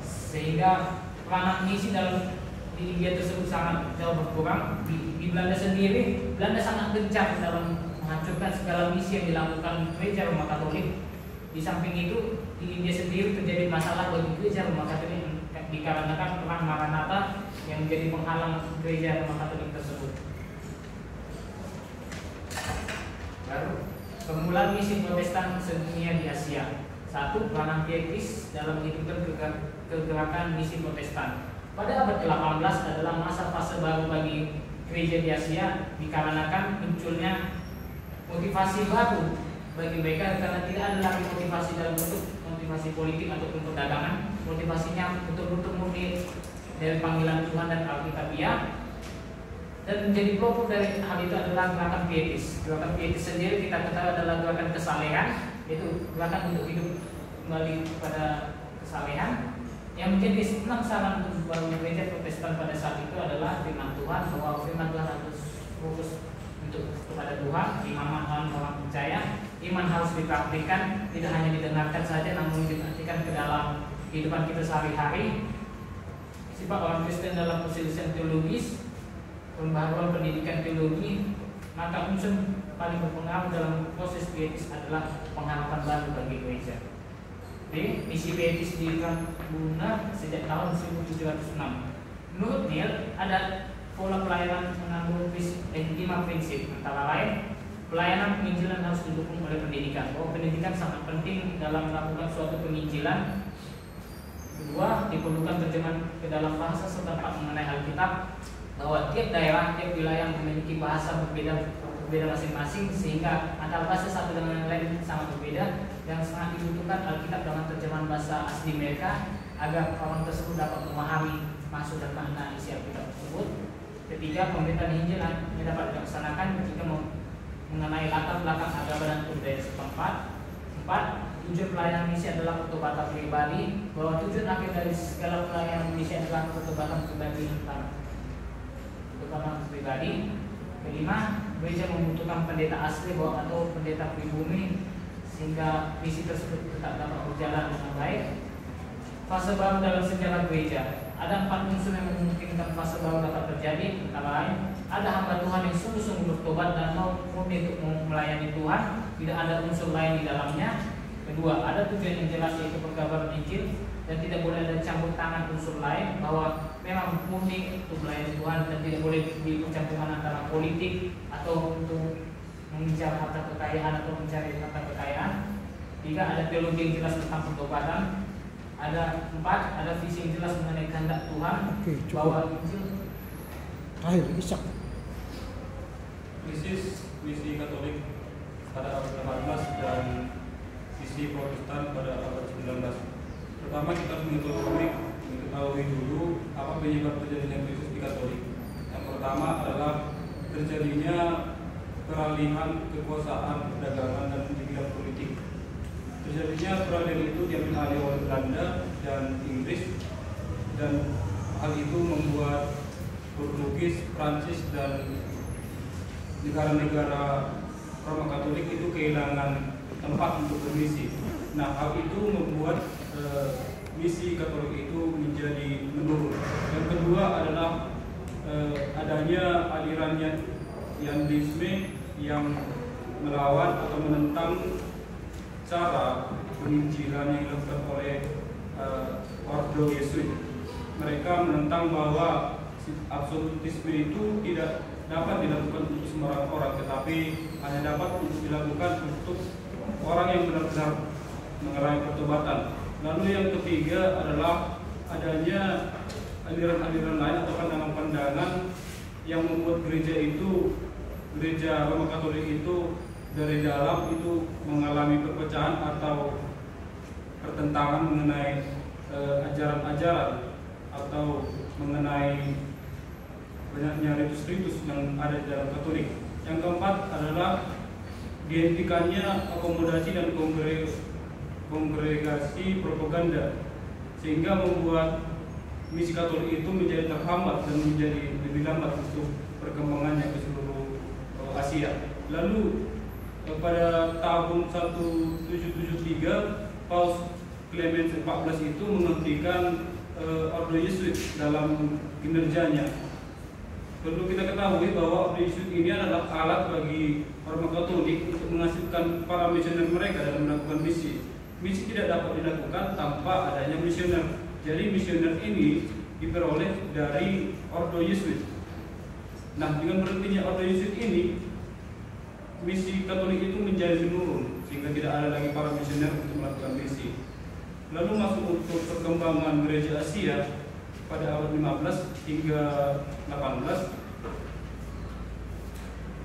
S6: sehingga peranan misi di India tersebut sangat jauh berkurang. Di Belanda sendiri, Belanda sangat gencar dalam menghancurkan segala misi yang dilakukan gereja Roma Katolik. Di samping itu, di India sendiri terjadi masalah bagi gereja Roma Katolik dikarenakan perang Maranatha yang menjadi penghalang gereja Roma Katolik tersebut. Lalu, permulaan misi Protestan sedunia di Asia. 1. Peranan pietis dalam menghidupkan kegerakan misi Protestan. Pada abad ke-18 adalah masa fase baru bagi gereja di Asia, dikarenakan munculnya motivasi baru bagi mereka, karena tidak ada lagi motivasi dalam bentuk motivasi politik ataupun perdagangan. Motivasinya betul-betul murni dari panggilan Tuhan dan Alkitabiah. Dan menjadi pelopor dari hal itu adalah gerakan pietis. Gerakan pietis sendiri kita ketahui adalah gerakan kesalehan, yaitu gerakan untuk hidup kembali kepada kesalehan. Yang menjadi enam saran untuk membangun gereja Protestan pada saat itu adalah firman Tuhan, bahwa firman Tuhan harus fokus untuk kepada Tuhan, iman orang percaya. Iman harus dipraktikkan, tidak hanya didengarkan saja, namun dipraktikkan ke dalam kehidupan kita sehari-hari. Sifat orang Kristen dalam perselisihan teologis, pembaharuan pendidikan teologi, maka unsur paling berpengaruh dalam proses pietis adalah pengharapan baru bagi gereja. B. Misi pietis di Guna sejak tahun 1706. Menurut Neil, ada pola pelayanan mengandung 5 prinsip, antara lain pelayanan penginjilan harus didukung oleh pendidikan. Bahwa pendidikan sangat penting dalam melakukan suatu penginjilan. Kedua, diperlukan terjemahan ke dalam bahasa setempat mengenai Alkitab, bahwa tiap daerah, tiap wilayah memiliki bahasa berbeda masing-masing, sehingga antara bahasa satu dengan yang lain sangat berbeda, dan sangat dibutuhkan Alkitab dengan terjemahan bahasa asli mereka agar orang tersebut dapat memahami maksud dan makna isi Alkitab tersebut. Ketiga, pemberitaan Injil hanya dapat dilaksanakan ketika mengenai latar belakang agama dan budaya setempat. 4. Tujuan pelayanan misi adalah pertobatan pribadi, bahwa tujuan akhir dari segala pelayanan misi adalah pertobatan pribadi. Kelima, gereja membutuhkan pendeta asli atau pendeta pribumi sehingga misi tersebut tetap dapat berjalan dengan baik. Fase baru dalam sejarah gereja. Ada 4 unsur yang memungkinkan fase baru dapat terjadi. Antara lain, ada hamba Tuhan yang sungguh-sungguh bertobat dan mau murni untuk melayani Tuhan, tidak ada unsur lain di dalamnya. Kedua, ada tujuan yang jelas yaitu perkabaran Injil dan tidak boleh ada campur tangan unsur lain, bahwa memang murni untuk melayani Tuhan dan tidak boleh dicampurkan antara politik atau untuk mengincar harta kekayaan atau mencari harta kekayaan. 3, ada teologi yang jelas tentang pertobatan. Ada 4, ada visi yang jelas mengenai kehendak Tuhan. Bahwa Injil.
S1: Akhir Ishak.
S7: Misi Katolik pada abad 18 dan misi Protestan pada abad 19. Pertama, kita harus mengetahui dulu apa penyebab terjadinya krisis di Katolik. Yang pertama adalah terjadinya peralihan kekuasaan perdagangan dan di bidang politik. Terjadinya peralihan itu diambil alih oleh Belanda dan Inggris, dan hal itu membuat Portugis, Prancis, dan negara-negara Roma Katolik itu kehilangan tempat untuk bermisi. Nah, hal itu membuat misi Katolik itu menjadi menurun. Yang kedua adalah adanya alirannya Yanisme yang melawan atau menentang cara penginjilan yang dilakukan oleh Ordo Yesuit. Mereka menentang bahwa absolutisme itu tidak dapat dilakukan untuk semua orang, tetapi hanya dapat untuk dilakukan untuk orang yang benar-benar mengalami pertobatan. Lalu yang ketiga adalah adanya aliran-aliran lain atau pandangan-pandangan yang membuat gereja Roma Katolik itu dari dalam itu mengalami perpecahan atau pertentangan mengenai ajaran-ajaran atau mengenai banyaknya ritus-ritus yang ada di dalam Katolik. Yang keempat adalah dihentikannya akomodasi dan kongregasi propaganda, sehingga membuat misi Katolik itu menjadi terhambat dan menjadi lebih lambat untuk perkembangannya ke seluruh Asia. Lalu pada tahun 1773 Paus Clemens XIV itu menghentikan Ordo Yesuit dalam kinerjanya. Perlu kita ketahui bahwa Ordo Yesuit ini adalah alat bagi Roma Katolik untuk menghasilkan para misioner mereka dalam melakukan misi. Misi tidak dapat dilakukan tanpa adanya misioner. Jadi misioner ini diperoleh dari Ordo Yesuit. Nah, dengan berhentinya Ordo Yesuit ini, misi Katolik itu menjadi menurun sehingga tidak ada lagi para misioner untuk melakukan misi. Lalu masuk untuk perkembangan gereja Asia pada abad 15 hingga 18.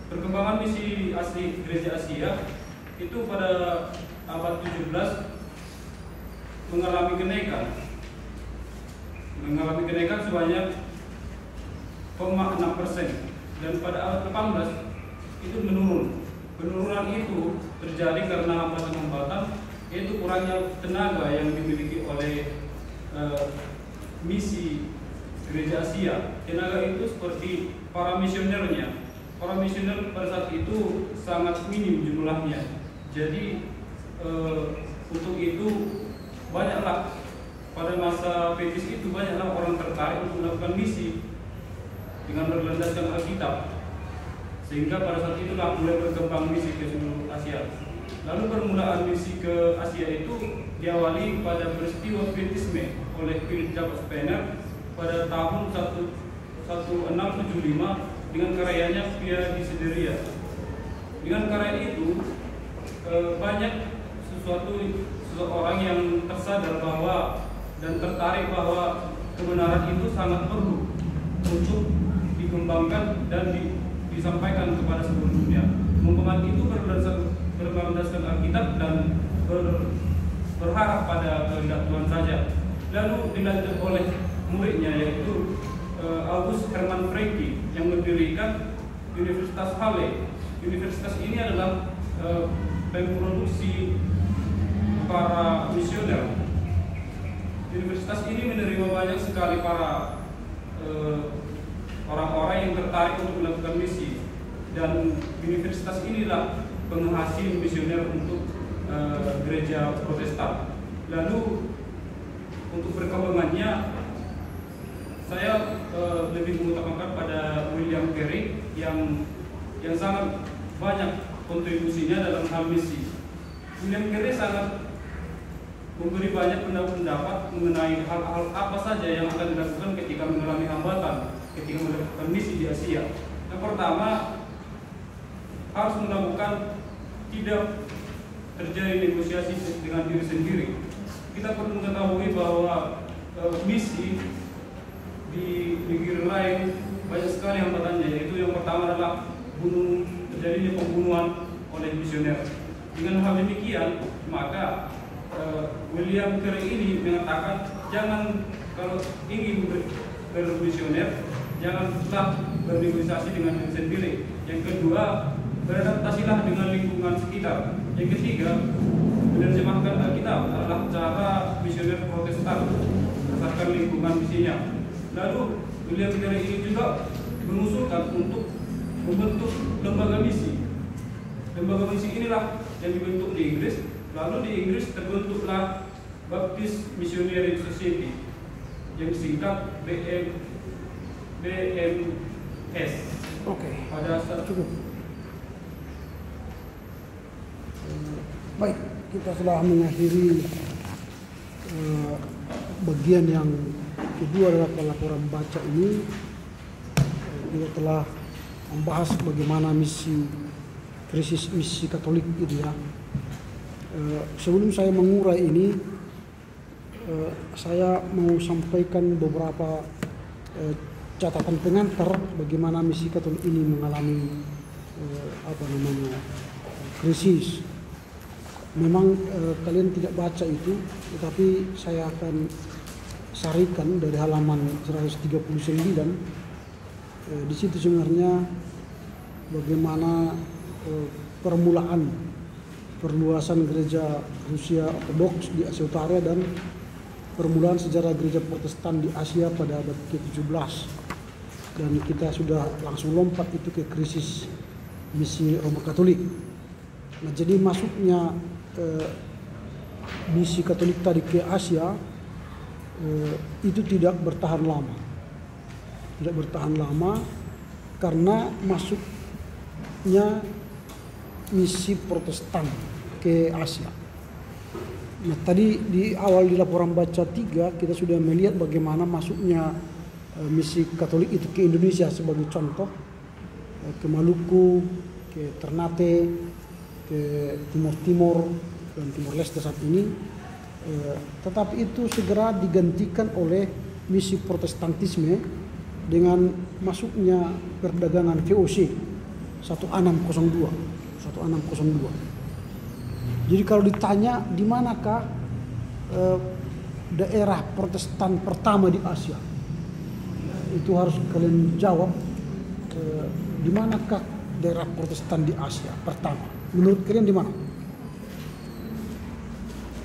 S7: Perkembangan misi asli gereja Asia itu pada abad 17 mengalami kenaikan sebanyak 0,6%, dan pada abad 18 itu menurun. Penurunan itu terjadi karena hambatan-hambatan, yaitu kurangnya tenaga yang dimiliki oleh misi gereja Asia. Tenaga itu seperti para misionernya. Para misioner pada saat itu sangat minim jumlahnya. Jadi untuk itu banyaklah pada masa Petrus itu banyaklah orang tertarik untuk melakukan misi dengan berlandaskan Alkitab. Sehingga pada saat itulah mulai berkembang misi ke seluruh Asia. Lalu permulaan misi ke Asia itu diawali pada peristiwa Pietisme oleh Philip Jacob Spener pada tahun 1675 dengan karyanya Via Desideria. Dengan karya itu banyak seseorang yang tersadar bahwa dan tertarik bahwa kebenaran itu sangat perlu untuk dikembangkan dan disampaikan kepada seluruh dunia. Pemahaman itu berlandaskan Alkitab dan berharap pada kehendak Tuhan saja. Lalu dilanjut oleh muridnya yaitu August Hermann Francke yang mendirikan Universitas Halle. Universitas ini adalah pemproduksi para misioner. Universitas ini menerima banyak sekali para orang-orang yang tertarik untuk melakukan misi, dan universitas inilah penghasil misioner untuk gereja Protestan. Lalu untuk perkembangannya saya lebih mengutamakan pada William Carey yang sangat banyak kontribusinya dalam hal misi. William Carey sangat memberi banyak pendapat mengenai hal-hal apa saja yang akan dilakukan ketika mengalami hambatan ketika melakukan misi di Asia. Yang pertama, harus melakukan tidak terjadi negosiasi dengan diri sendiri. Kita perlu mengetahui bahwa misi di negeri lain banyak sekali hambatannya, yaitu yang pertama adalah terjadinya pembunuhan oleh misioner. Dengan hal demikian, maka William Carey ini mengatakan jangan, kalau ingin bermisioner, janganlah bernegosiasi dengan diri sendiri. Yang kedua, beradaptasilah dengan lingkungan sekitar. Yang ketiga, menerjemahkan Alkitab adalah cara misioner Protestan berdasarkan lingkungan misinya. Lalu William Carey ini juga mengusulkan untuk membentuk lembaga misi. Lembaga misi inilah yang dibentuk di Inggris. Lalu di Inggris terbentuklah Baptist Missionary Society yang disingkat BMS.
S1: Oke.
S7: Pada saat
S1: Cukup. Baik, kita telah mengakhiri bagian yang kedua adalah laporan baca ini. Kita telah membahas bagaimana krisis misi Katolik itu ya. Sebelum saya mengurai ini, saya mau sampaikan beberapa catatan pengantar bagaimana misi Katolik ini mengalami krisis. Memang kalian tidak baca itu, tetapi saya akan sarikan dari halaman 139. Di situ sebenarnya bagaimana permulaan perluasan gereja Rusia Ortodoks di Asia Utara dan permulaan sejarah gereja Protestan di Asia pada abad ke-17. Dan kita sudah langsung lompat itu ke krisis misi Roma Katolik. Nah, jadi masuknya misi Katolik tadi ke Asia itu tidak bertahan lama. Tidak bertahan lama karena masuknya misi Protestan ke Asia. Nah, tadi di awal di laporan baca 3 kita sudah melihat bagaimana masuknya misi Katolik itu ke Indonesia sebagai contoh, ke Maluku, ke Ternate, ke Timur dan Timor Leste saat ini. Tetapi itu segera digantikan oleh misi Protestantisme dengan masuknya perdagangan VOC 1602. Jadi kalau ditanya di manakah daerah Protestan pertama di Asia, itu harus kalian jawab, di manakah daerah Protestan di Asia pertama? Menurut kalian di mana?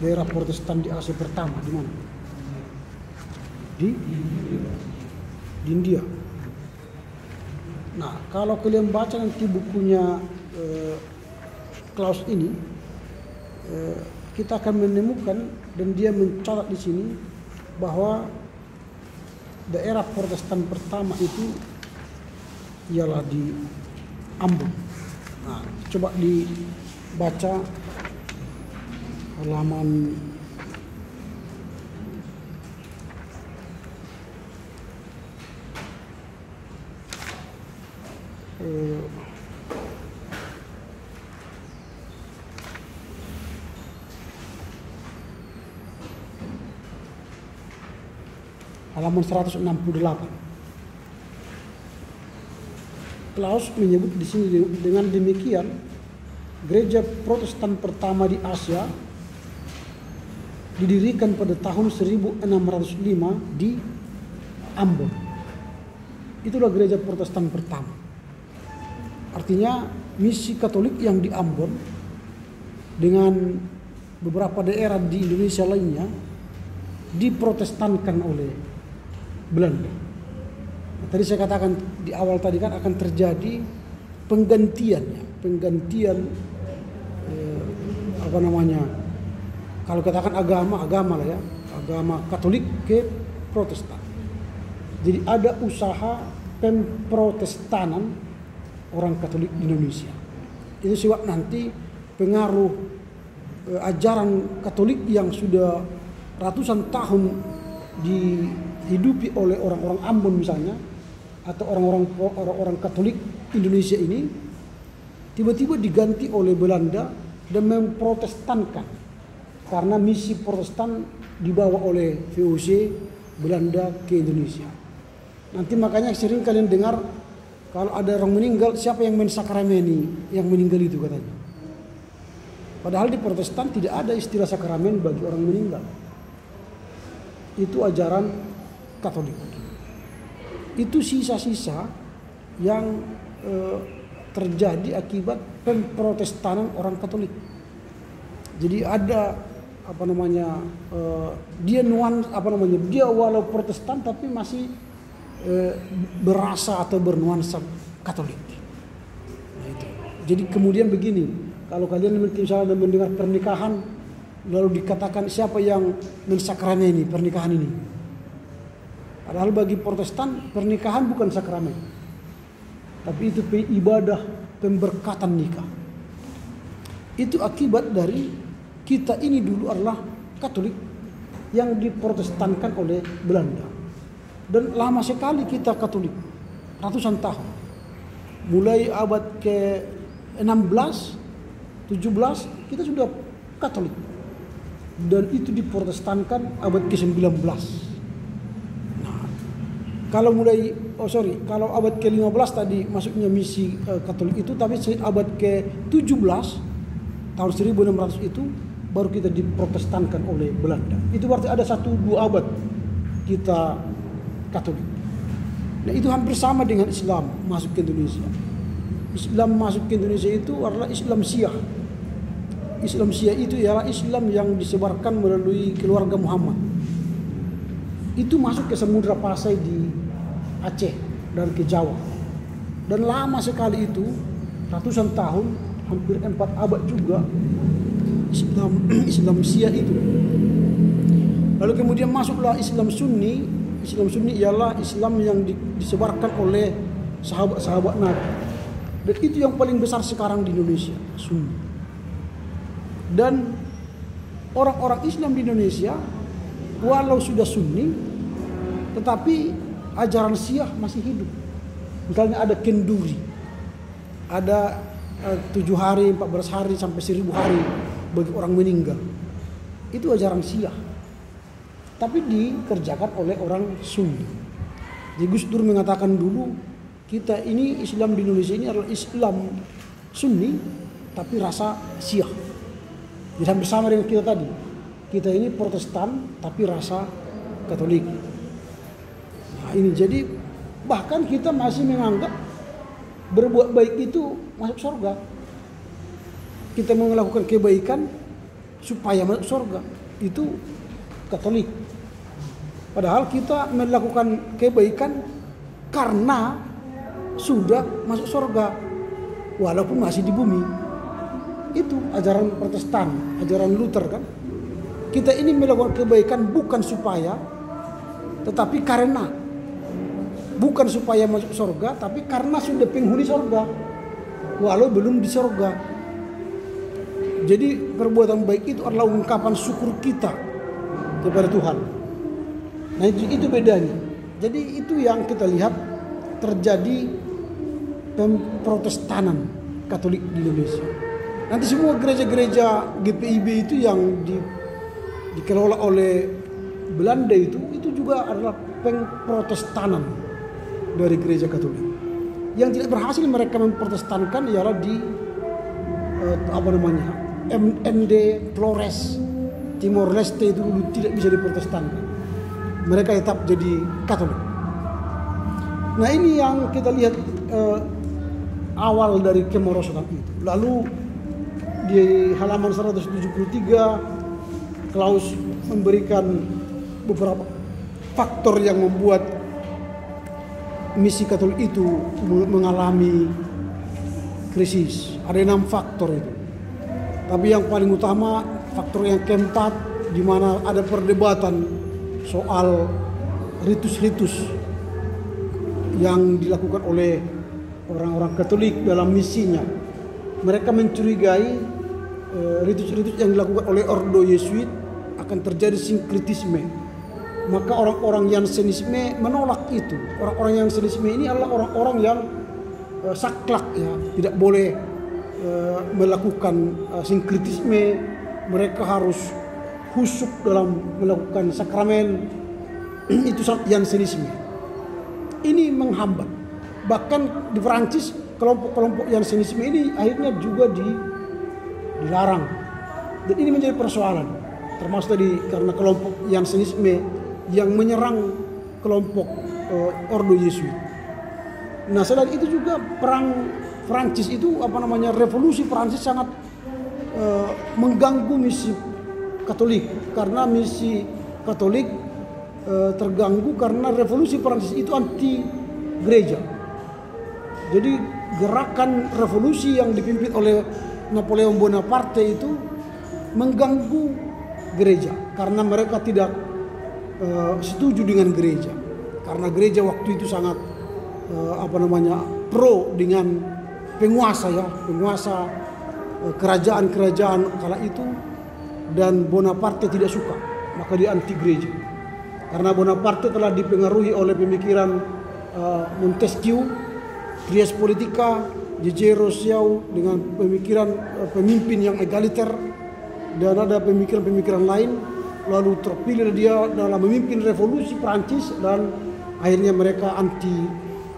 S1: Daerah Protestan di Asia pertama di mana? Di India. Nah, kalau kalian baca nanti bukunya Klaus ini, kita akan menemukan dan dia mencatat di sini bahwa daerah Protestan pertama itu ialah di Ambon. Nah, coba dibaca halaman halaman 168. Klaus menyebut di sini dengan demikian, gereja Protestan pertama di Asia didirikan pada tahun 1605 di Ambon. Itulah gereja Protestan pertama. Artinya misi Katolik yang di Ambon dengan beberapa daerah di Indonesia lainnya diprotestankan oleh Belanda. Nah, tadi saya katakan di awal tadi kan akan terjadi penggantian kalau katakan agama lah ya, agama Katolik ke Protestan. Jadi ada usaha pemprotestanan orang Katolik di Indonesia. Itu sebab nanti pengaruh ajaran Katolik yang sudah ratusan tahun dihidupi oleh orang-orang Ambon misalnya, atau orang-orang Katolik Indonesia ini tiba-tiba diganti oleh Belanda dan memprotestankan, karena misi Protestan dibawa oleh VOC Belanda ke Indonesia. Nanti makanya sering kalian dengar kalau ada orang meninggal, siapa yang mensakrameni yang meninggal itu katanya. Padahal di Protestan tidak ada istilah sakramen bagi orang meninggal. Itu ajaran Katolik. Itu sisa-sisa yang terjadi akibat pemprotestanan orang Katolik. Jadi ada dia walau Protestan tapi masih berasa atau bernuansa Katolik. Nah, itu. Jadi kemudian begini, kalau kalian misalnya mendengar pernikahan lalu dikatakan siapa yang mensakrameni pernikahan ini. Padahal bagi Protestan pernikahan bukan sakramen, tapi itu ibadah pemberkatan nikah. Itu akibat dari kita ini dulu adalah Katolik yang diprotestankan oleh Belanda. Dan lama sekali kita Katolik, ratusan tahun. Mulai abad ke-16, 17 kita sudah Katolik. Dan itu diprotestankan abad ke-19. Nah, kalau abad ke-15 tadi masuknya misi Katolik itu, tapi abad ke-17 tahun 1600 itu baru kita diprotestankan oleh Belanda. Itu berarti ada 1-2 abad kita Katolik. Nah, itu hampir sama dengan Islam masuk ke Indonesia. Islam masuk ke Indonesia itu adalah Islam Syiah. Islam Syiah itu ialah Islam yang disebarkan melalui keluarga Muhammad. Itu masuk ke Samudra Pasai di Aceh dan ke Jawa. Dan lama sekali itu, ratusan tahun, hampir 4 abad juga Islam Syiah itu. Lalu kemudian masuklah Islam Sunni. Islam Sunni ialah Islam yang disebarkan oleh sahabat-sahabat Nabi. Dan itu yang paling besar sekarang di Indonesia, Sunni. Dan orang-orang Islam di Indonesia walau sudah Sunni, tetapi ajaran Syiah masih hidup. Misalnya ada kenduri, ada 7 hari, 14 hari sampai 1000 hari bagi orang meninggal. Itu ajaran Syiah, tapi dikerjakan oleh orang Sunni. Jadi Gus Dur mengatakan dulu, kita ini Islam di Indonesia ini adalah Islam Sunni tapi rasa Syiah. Jadi hampir sama dengan kita tadi. Kita ini Protestan tapi rasa Katolik. Nah, ini jadi bahkan kita masih menganggap berbuat baik itu masuk surga. Kita mau melakukan kebaikan supaya masuk surga. Itu Katolik. Padahal kita melakukan kebaikan karena sudah masuk surga walaupun masih di bumi. Itu ajaran Protestan, ajaran Luther kan. Kita ini melakukan kebaikan bukan supaya, tetapi karena. Bukan supaya masuk surga, tapi karena sudah penghuni surga walau belum di surga. Jadi perbuatan baik itu adalah ungkapan syukur kita kepada Tuhan. Nah, itu bedanya. Jadi itu yang kita lihat terjadi pemprotestanan Katolik di Indonesia. Nanti semua gereja-gereja GPIB itu yang dikelola oleh Belanda itu juga adalah pengprotestanan dari gereja Katolik. Yang tidak berhasil mereka memprotestankan ialah di MND Flores Timor Leste itu dulu tidak bisa diprotestankan. Mereka tetap jadi Katolik. Nah ini yang kita lihat awal dari kemerosotan itu. Lalu di halaman 173 Klaus memberikan beberapa faktor yang membuat misi Katolik itu mengalami krisis. Ada 6 faktor itu. Tapi yang paling utama faktor yang keempat, di mana ada perdebatan soal ritus-ritus yang dilakukan oleh orang-orang Katolik dalam misinya. Mereka mencurigai ritus-ritus yang dilakukan oleh Ordo Yesuit akan terjadi sinkretisme. Maka orang-orang Jansenisme menolak itu. Orang-orang Jansenisme ini adalah orang-orang yang saklek, ya, tidak boleh melakukan sinkretisme. Mereka harus khusyuk dalam melakukan sakramen. Itu Jansenisme. Ini menghambat. Bahkan di Perancis kelompok-kelompok Jansenisme ini akhirnya juga dilarang. Dan ini menjadi persoalan. Termasuk tadi karena kelompok Jansenisme yang menyerang kelompok Ordo Yesuit. Nah, selain itu juga perang Prancis itu revolusi Prancis sangat mengganggu misi Katolik, karena misi Katolik terganggu karena revolusi Prancis itu anti gereja. Jadi gerakan revolusi yang dipimpin oleh Napoleon Bonaparte itu mengganggu gereja karena mereka tidak setuju dengan gereja, karena gereja waktu itu sangat pro dengan penguasa kerajaan-kerajaan kala itu, dan Bonaparte tidak suka, maka dia anti gereja. Karena Bonaparte telah dipengaruhi oleh pemikiran Montesquieu, Trias Politica, J.J. Rousseau dengan pemikiran pemimpin yang egaliter, dan ada pemikiran-pemikiran lain. Lalu terpilih dia dalam memimpin revolusi Prancis, dan akhirnya mereka anti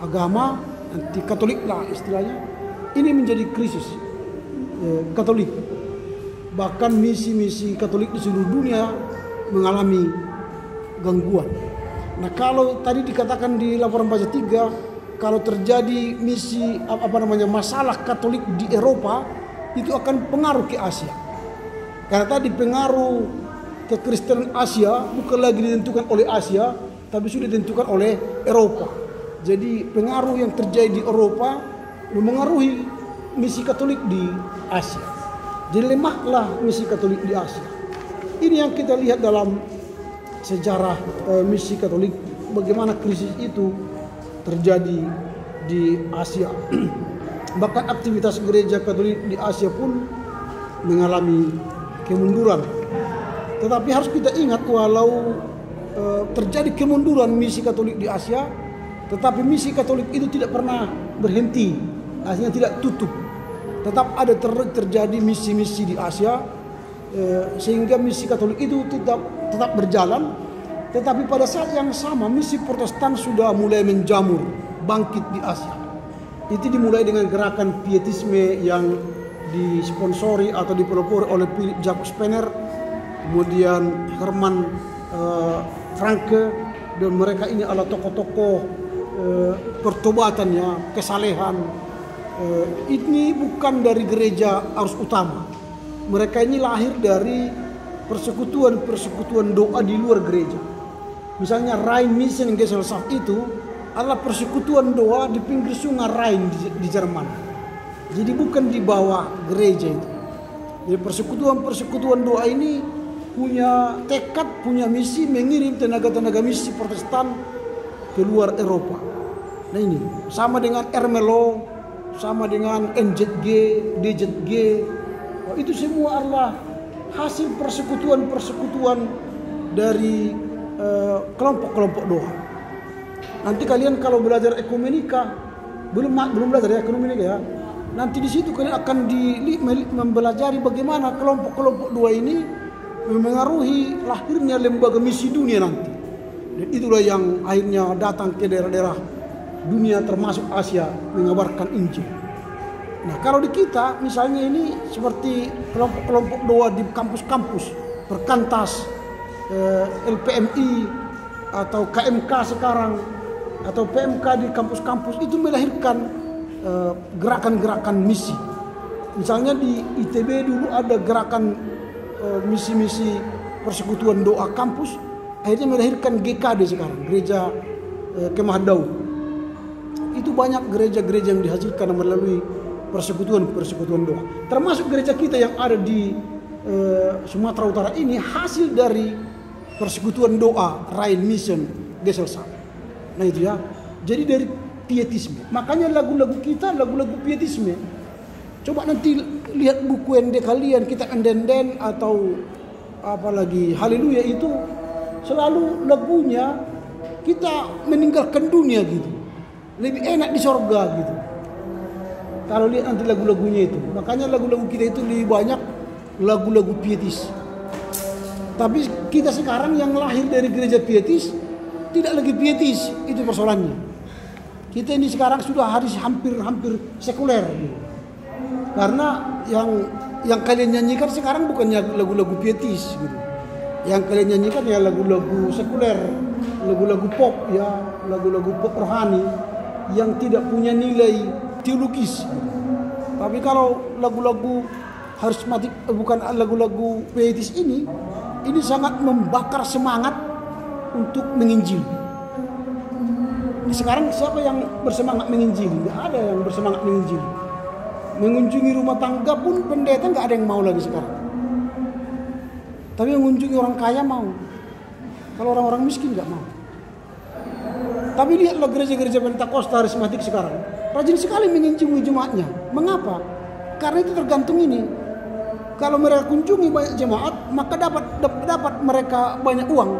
S1: agama, anti Katolik lah istilahnya. Ini menjadi krisis Katolik. Bahkan misi-misi Katolik di seluruh dunia mengalami gangguan. Nah, kalau tadi dikatakan di laporan baca 3, kalau terjadi misi masalah Katolik di Eropa, itu akan pengaruh ke Asia. Karena tadi pengaruh kekristenan Asia bukan lagi ditentukan oleh Asia, tapi sudah ditentukan oleh Eropa. Jadi pengaruh yang terjadi di Eropa memengaruhi misi Katolik di Asia. Jadi lemahlah misi Katolik di Asia. Ini yang kita lihat dalam sejarah misi Katolik, bagaimana krisis itu terjadi di Asia. Bahkan aktivitas gereja Katolik di Asia pun mengalami kemunduran. Tetapi harus kita ingat, walau terjadi kemunduran misi Katolik di Asia, tetapi misi Katolik itu tidak pernah berhenti, artinya tidak tutup. Tetap ada terjadi misi-misi di Asia, sehingga misi Katolik itu tetap berjalan. Tetapi pada saat yang sama misi Protestan sudah mulai menjamur, bangkit di Asia. Itu dimulai dengan gerakan pietisme yang disponsori atau dipelopori oleh Philip Jacob Spener, kemudian Herman Franke, dan mereka ini adalah tokoh-tokoh pertobatannya, kesalehan. Ini bukan dari gereja arus utama. Mereka ini lahir dari persekutuan-persekutuan doa di luar gereja. Misalnya Rhein Mission Gesellschaft itu adalah persekutuan doa di pinggir sungai Rhein di Jerman. Jadi bukan di bawah gereja itu. Jadi persekutuan-persekutuan doa ini punya tekad, punya misi mengirim tenaga-tenaga misi Protestan ke luar Eropa. Nah ini sama dengan Ermelo, sama dengan NZG, DZG. Itu semua adalah hasil persekutuan-persekutuan dari kelompok-kelompok doa. Nanti kalian kalau belajar ekumenika, belum belajar ya ekumenika ya. Nanti di situ kalian akan mempelajari bagaimana kelompok-kelompok doa ini memengaruhi lahirnya lembaga misi dunia nanti. Dan itulah yang akhirnya datang ke daerah-daerah dunia termasuk Asia mengabarkan Injil. Nah, kalau di kita misalnya ini seperti kelompok-kelompok doa di kampus-kampus, Perkantas, LPMI atau KMK sekarang atau PMK di kampus-kampus itu melahirkan gerakan-gerakan misi. Misalnya di ITB dulu ada gerakan misi-misi persekutuan doa kampus, akhirnya melahirkan GKD sekarang, Gereja Kemah Daud. Itu banyak gereja-gereja yang dihasilkan melalui persekutuan doa. Termasuk gereja kita yang ada di Sumatera Utara ini hasil dari persekutuan doa Rain Mission Geselsat. Nah itu ya. Jadi dari pietisme. Makanya lagu-lagu kita lagu-lagu pietisme. Coba nanti lihat buku ND kalian, Kitab Enden atau apalagi Haleluya, itu selalu lagunya kita meninggalkan dunia gitu. Lebih enak di sorga gitu. Kalau lihat nanti lagu-lagunya itu. Makanya lagu-lagu kita itu lebih banyak lagu-lagu pietis. Tapi kita sekarang yang lahir dari gereja pietis tidak lagi pietis, itu persoalannya. Kita ini sekarang sudah hampir sekuler gitu. Karena yang kalian nyanyikan sekarang bukannya lagu-lagu pietis gitu. Yang kalian nyanyikan ya lagu-lagu sekuler, lagu-lagu pop ya, lagu-lagu pop rohani yang tidak punya nilai teologis. Tapi kalau lagu-lagu harismatik, bukan lagu-lagu pietis ini sangat membakar semangat untuk menginjil. Sekarang siapa yang bersemangat menginjil? Nggak ada yang bersemangat menginjil. Mengunjungi rumah tangga pun pendeta nggak ada yang mau lagi sekarang. Tapi mengunjungi orang kaya mau. Kalau orang-orang miskin nggak mau. Tapi lihatlah gereja-gereja Pentakosta harismatik sekarang, rajin sekali mengunjungi jemaatnya. Mengapa? Karena itu tergantung ini. Kalau mereka kunjungi banyak jemaat, maka dapat mereka banyak uang.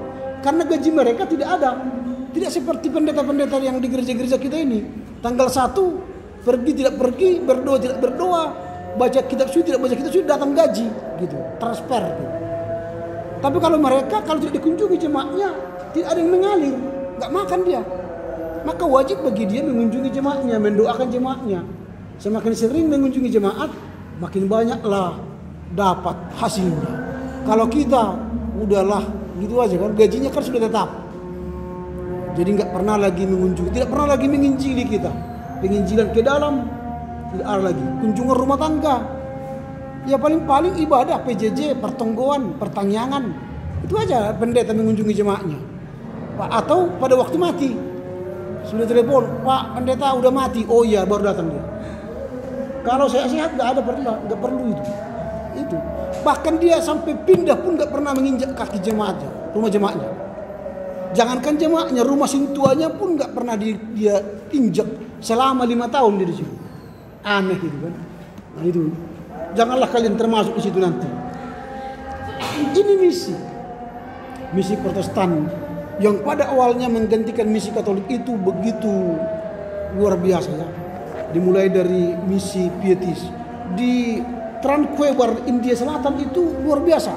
S1: Karena gaji mereka tidak ada. Tidak seperti pendeta-pendeta yang di gereja-gereja kita ini. Tanggal 1 pergi tidak pergi, berdoa tidak berdoa, baca kitab suci tidak baca kitab suci, datang gaji gitu, transfer gitu. Tapi kalau mereka kalau tidak dikunjungi jemaatnya, tidak ada yang mengalir, nggak makan dia. Maka wajib bagi dia mengunjungi jemaatnya, mendoakan jemaatnya. Semakin sering mengunjungi jemaat, makin banyaklah dapat hasilnya. Kalau kita udahlah gitu aja kan, gajinya kan sudah tetap. Jadi nggak pernah lagi mengunjungi, tidak pernah lagi menginjili kita. Penginjilan ke dalam tidak ada lagi. Kunjungan rumah tangga, ya paling-paling ibadah PJJ, pertonggoan, pertangyangan, itu aja pendeta mengunjungi jemaatnya. Atau pada waktu mati sudah telepon, Pak pendeta udah mati, oh iya baru datang dia. Kalau saya sehat nggak perlu itu. Bahkan dia sampai pindah pun nggak pernah menginjak kaki jemaatnya, rumah jemaatnya. Jangankan jemaatnya, rumah sintuanya pun nggak pernah dia injak selama 5 tahun dia di situ. Aneh gitu kan. Nah itu, janganlah kalian termasuk di situ nanti. Ini misi Protestan yang pada awalnya menggantikan misi Katolik itu begitu luar biasa ya. Dimulai dari misi pietis di Tranquebar India Selatan itu luar biasa.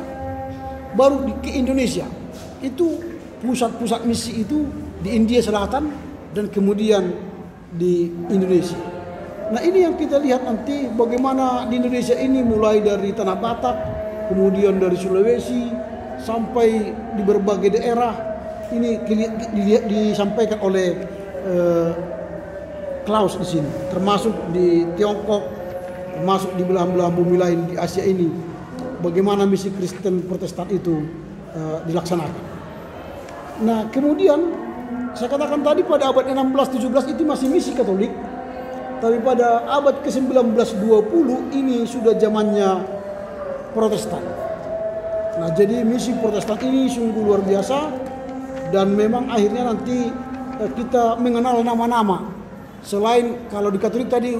S1: Baru ke Indonesia itu pusat-pusat misi itu di India Selatan dan kemudian di Indonesia. Nah ini yang kita lihat nanti bagaimana di Indonesia ini mulai dari Tanah Batak, kemudian dari Sulawesi sampai di berbagai daerah ini disampaikan oleh Klaus di sini, termasuk di Tiongkok, termasuk di belahan-belahan bumi lain di Asia ini, bagaimana misi Kristen Protestan itu dilaksanakan. Nah kemudian saya katakan tadi pada abad 16-17 itu masih misi Katolik, tapi pada abad ke-19-20 ini sudah zamannya Protestan. Nah jadi misi Protestan ini sungguh luar biasa dan memang akhirnya nanti kita mengenal nama-nama. Selain kalau di Katolik tadi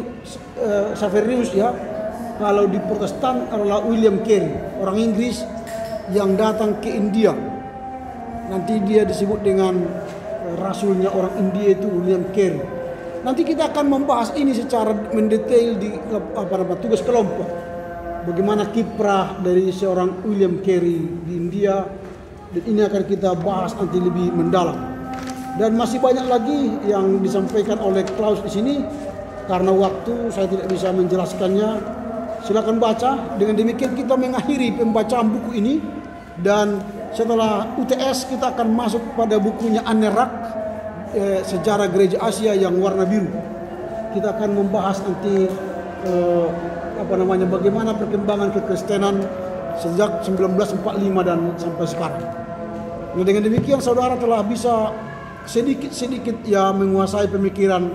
S1: Xaverius ya, kalau di Protestan adalah William Carey, orang Inggris yang datang ke India. Nanti dia disebut dengan rasulnya orang India itu William Carey. Nanti kita akan membahas ini secara mendetail di tugas kelompok. Bagaimana kiprah dari seorang William Carey di India, Dan ini akan kita bahas nanti lebih mendalam. Dan masih banyak lagi yang disampaikan oleh Klaus di sini. Karena waktu saya tidak bisa menjelaskannya. Silakan baca. Dengan demikian kita mengakhiri pembacaan buku ini. Dan setelah UTS kita akan masuk pada bukunya Anne Rak, Sejarah Gereja Asia yang warna biru. Kita akan membahas nanti bagaimana perkembangan kekristenan sejak 1945 dan sampai sekarang. Nah, dengan demikian saudara telah bisa sedikit ya menguasai pemikiran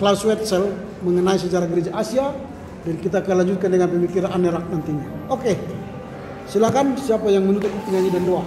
S1: Klaus Wetzel mengenai sejarah gereja Asia, dan kita akan lanjutkan dengan pemikiran Anne Rak nantinya. Oke. Silakan siapa yang menutup nyanyi dan doa.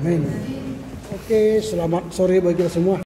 S1: Amin. Oke, selamat sore bagi kita semua.